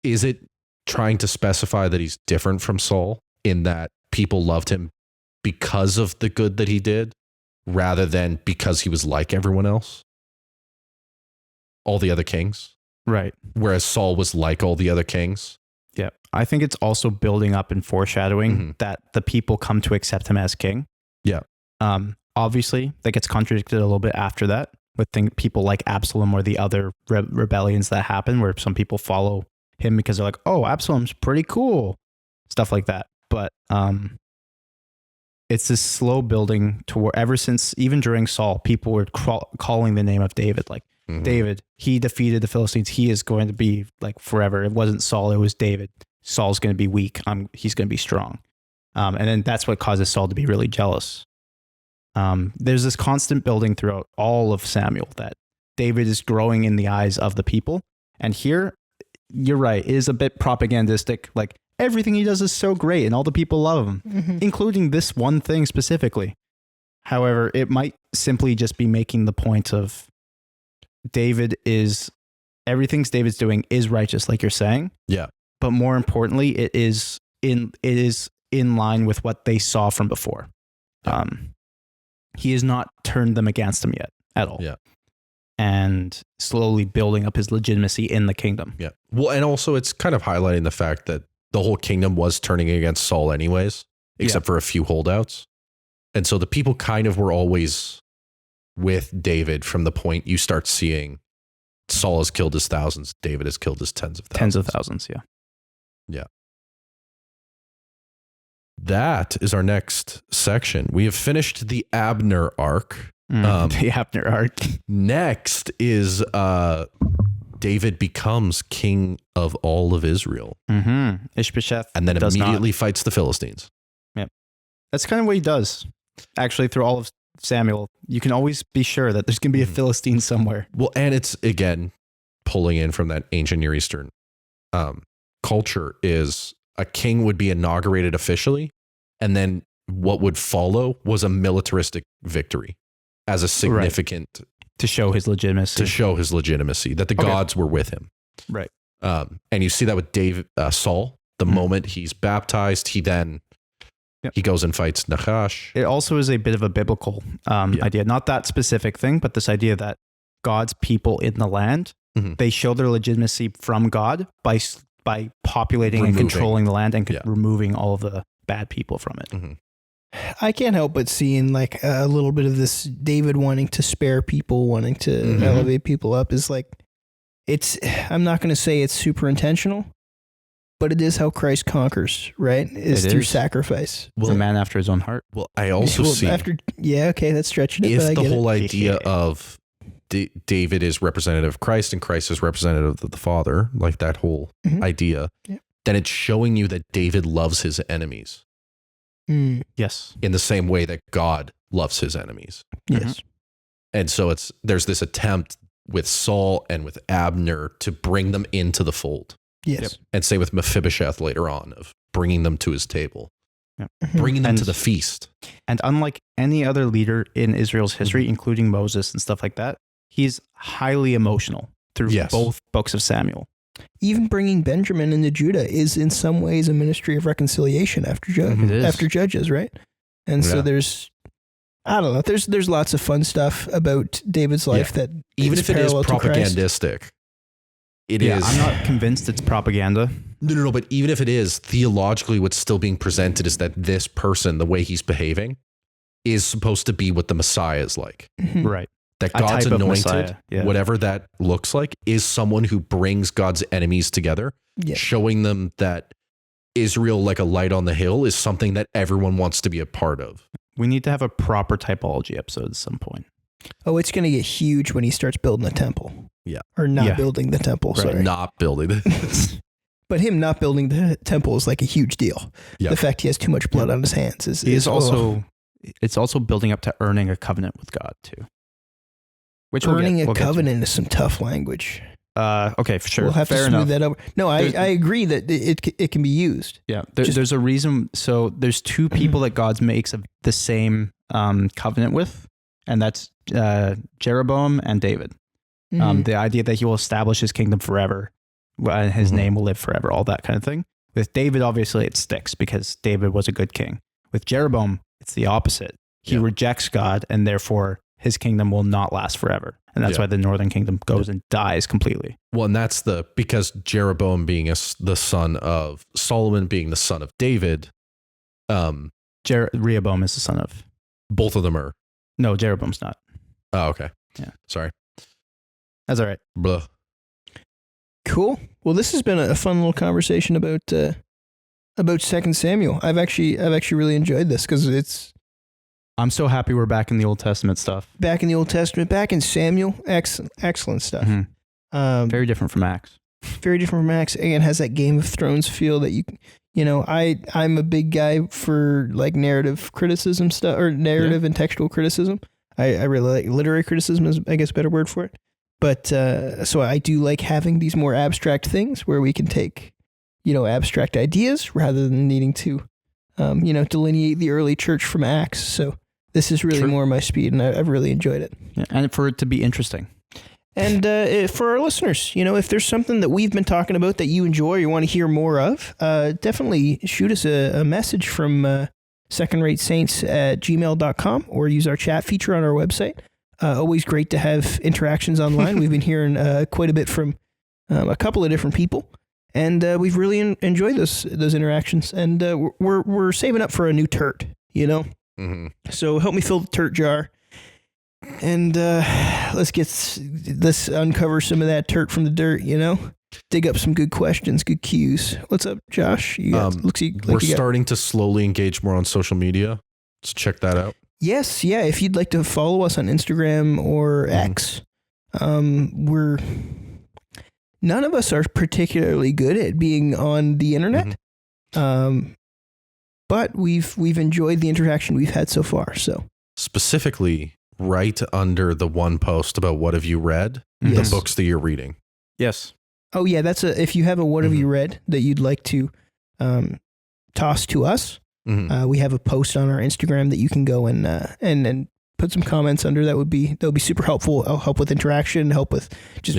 is it trying to specify that he's different from Saul in that people loved him because of the good that he did rather than because he was like everyone else? All the other kings? Right. Whereas Saul was like all the other kings? Yeah. I think it's also building up and foreshadowing that the people come to accept him as king. Yeah. Obviously, that gets contradicted a little bit after that with people like Absalom or the other rebellions that happen where some people follow him because they're like, oh, Absalom's pretty cool. Stuff like that. But it's this slow building to where ever since, even during Saul, people were calling the name of David. Like, David, he defeated the Philistines. He is going to be like forever. It wasn't Saul, it was David. Saul's going to be weak. He's going to be strong. And then that's what causes Saul to be really jealous. There's this constant building throughout all of Samuel that David is growing in the eyes of the people. And here, you're right, it is a bit propagandistic. Like everything he does is so great and all the people love him, including this one thing specifically. However, it might simply just be making the point of everything David's doing is righteous, like you're saying. Yeah. But more importantly, it is in line with what they saw from before. He has not turned them against him yet at all. Yeah. And slowly building up his legitimacy in the kingdom. Yeah. Well, and also it's kind of highlighting the fact that the whole kingdom was turning against Saul anyways, except for a few holdouts. And so the people kind of were always with David from the point you start seeing Saul has killed his thousands, David has killed his tens of thousands. Tens of thousands, yeah. Yeah. That is our next section. We have finished the Abner arc. The Abner arc. Next is David becomes king of all of Israel. Ishbosheth. And then immediately fights the Philistines. Yep. That's kind of what he does. Actually, through all of Samuel, you can always be sure that there's going to be a Philistine somewhere. Well, and it's, again, pulling in from that ancient Near Eastern culture is a king would be inaugurated officially, and then what would follow was a militaristic victory as a significant... To show his legitimacy. That the gods were with him. Right. And you see that with Saul. The moment he's baptized, he then... He goes and fights Nahash. It also is a bit of a biblical idea. Not that specific thing, but this idea that God's people in the land, they show their legitimacy from God by populating and controlling the land and removing all of the bad people from it. I can't help but seeing like a little bit of this David wanting to spare people, wanting to elevate people up is like, I'm not going to say it's super intentional, but it is how Christ conquers, right? Is through sacrifice. Well, a man after his own heart. Well, I also see that's stretching it. If the whole idea of David is representative of Christ and Christ is representative of the Father, like that whole idea, then it's showing you that David loves his enemies. Yes. In the same way that God loves his enemies. Yes. And so there's this attempt with Saul and with Abner to bring them into the fold. Yes. And say with Mephibosheth later on of bringing them to his table, bringing them to the feast. And unlike any other leader in Israel's history, including Moses and stuff like that, he's highly emotional through both books of Samuel. Even bringing Benjamin into Judah is in some ways a ministry of reconciliation after Judges, right? And so there's, I don't know, there's lots of fun stuff about David's life that even if it is propagandistic. It is. I'm not convinced it's propaganda. No. But even if it is, theologically, what's still being presented is that this person, the way he's behaving, is supposed to be what the Messiah is like. Right. That God's anointed, whatever that looks like, is someone who brings God's enemies together, showing them that Israel, like a light on the hill, is something that everyone wants to be a part of. We need to have a proper typology episode at some point. Oh, it's going to get huge when he starts building the temple. Yeah. Or not building the temple, sorry. Not building it. But him not building the temple is like a huge deal. Yeah. The fact he has too much blood on his hands is also... It's also building up to earning a covenant with God, too. Which earning a covenant is some tough language. Okay, for sure. We'll have to smooth that over. No, I agree that it can be used. Yeah, there's a reason. So there's two people that God makes the same covenant with, and that's Jeroboam and David. The idea that he will establish his kingdom forever, and his name will live forever, all that kind of thing. With David, obviously, it sticks because David was a good king. With Jeroboam, it's the opposite. He rejects God, and therefore his kingdom will not last forever. And that's why the northern kingdom goes and dies completely. Well, and that's because Jeroboam being the son of Solomon, being the son of David. Rehoboam is the son of. Both of them are. No, Jeroboam's not. Oh, okay. Yeah. Sorry. That's all right. Blah. Cool. Well, this has been a fun little conversation about 2 Samuel. I've actually really enjoyed this because I'm so happy we're back in the Old Testament stuff. Back in the Old Testament, back in Samuel. Excellent stuff. Mm-hmm. Very different from Acts. Very different from Acts. And has that Game of Thrones feel that I'm a big guy for like narrative criticism stuff or narrative and textual criticism. I really like literary criticism is, I guess, a better word for it. But so I do like having these more abstract things where we can take, abstract ideas rather than needing to, delineate the early church from Acts. So this is really more my speed, and I've really enjoyed it. Yeah, and for it to be interesting. And for our listeners, if there's something that we've been talking about that you enjoy or you want to hear more of, definitely shoot us a message from secondratesaints@gmail.com or use our chat feature on our website. Always great to have interactions online. We've been hearing quite a bit from a couple of different people, and we've really enjoyed those interactions. And we're saving up for a new turt, Mm-hmm. So help me fill the turt jar, and let's uncover some of that turt from the dirt. Dig up some good questions, good cues. What's up, Josh? We're starting to slowly engage more on social media. So check that out. Yes, yeah. If you'd like to follow us on Instagram or X, none of us are particularly good at being on the internet, but we've enjoyed the interaction we've had so far. So specifically, right under the one post about what have you read, the books that you're reading. Yes. Oh yeah, if you have a what have you read that you'd like to toss to us. We have a post on our Instagram that you can go and put some comments under. That would be super helpful. It'll help with interaction, help with just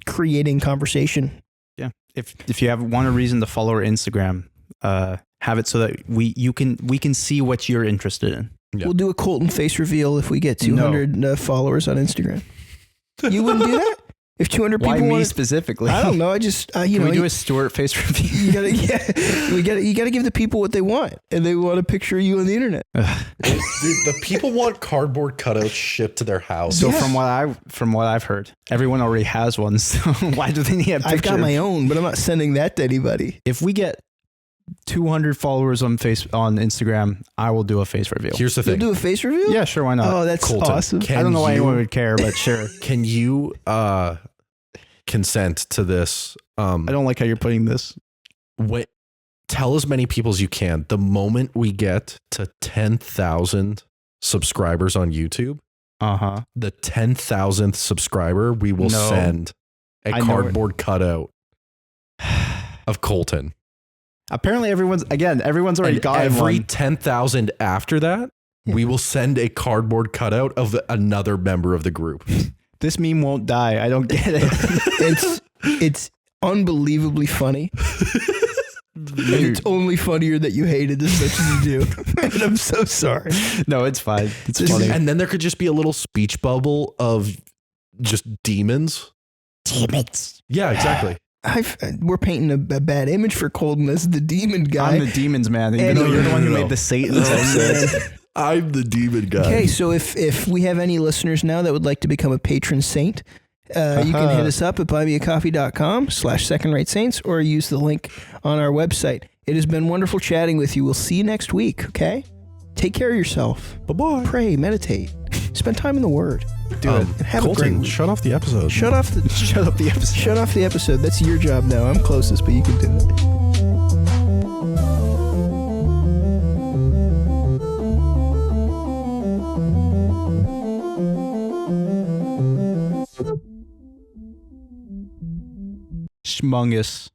creating conversation. Yeah. If you want a reason to follow our Instagram, have it so that we can see what you're interested in. Yeah. We'll do a Colton face reveal if we get 200 followers on Instagram. You wouldn't do that? If 200 people Why me want specifically? I don't know. I just Can we do a Stuart face review? you gotta give the people what they want, and they want a picture of you on the internet. Dude, the people want cardboard cutouts shipped to their house. So from what I've heard, everyone already has one. So why do they need a picture? I've got my own, but I'm not sending that to anybody. If we get 200 followers on Instagram, I will do a face reveal. Here's the thing. You'll do a face reveal? Yeah, sure. Why not? Oh, that's Colton, awesome. I don't know why anyone would care, but sure. Can you consent to this? I don't like how you're putting this. Tell as many people as you can. The moment we get to 10,000 subscribers on YouTube, the 10,000th subscriber, we will send a cardboard cutout of Colton. Apparently everyone's already got every one. 10,000 after that, we will send a cardboard cutout of another member of the group. This meme won't die. I don't get it. It's unbelievably funny. And it's only funnier that you hate it as much as you do. And I'm so sorry. No, it's fine. It's funny. And then there could just be a little speech bubble of just demons. Demons. Yeah, exactly. We're painting a bad image for Colton as the demon guy. I'm the demons man, even though you're the one who made the Satans episode. I'm the demon guy. Okay, so if we have any listeners now that would like to become a patron saint, you can hit us up at buymeacoffee.com/second-rate-saints or use the link on our website. It has been wonderful chatting with you. We'll see you next week, okay? Take care of yourself. Bye-bye. Pray, meditate. Spend time in the Word. Do it. And have Colton, a great week. shut off the episode. Shut off the episode. Shut off the episode. That's your job now. I'm closest, but you can do it. Schmungus.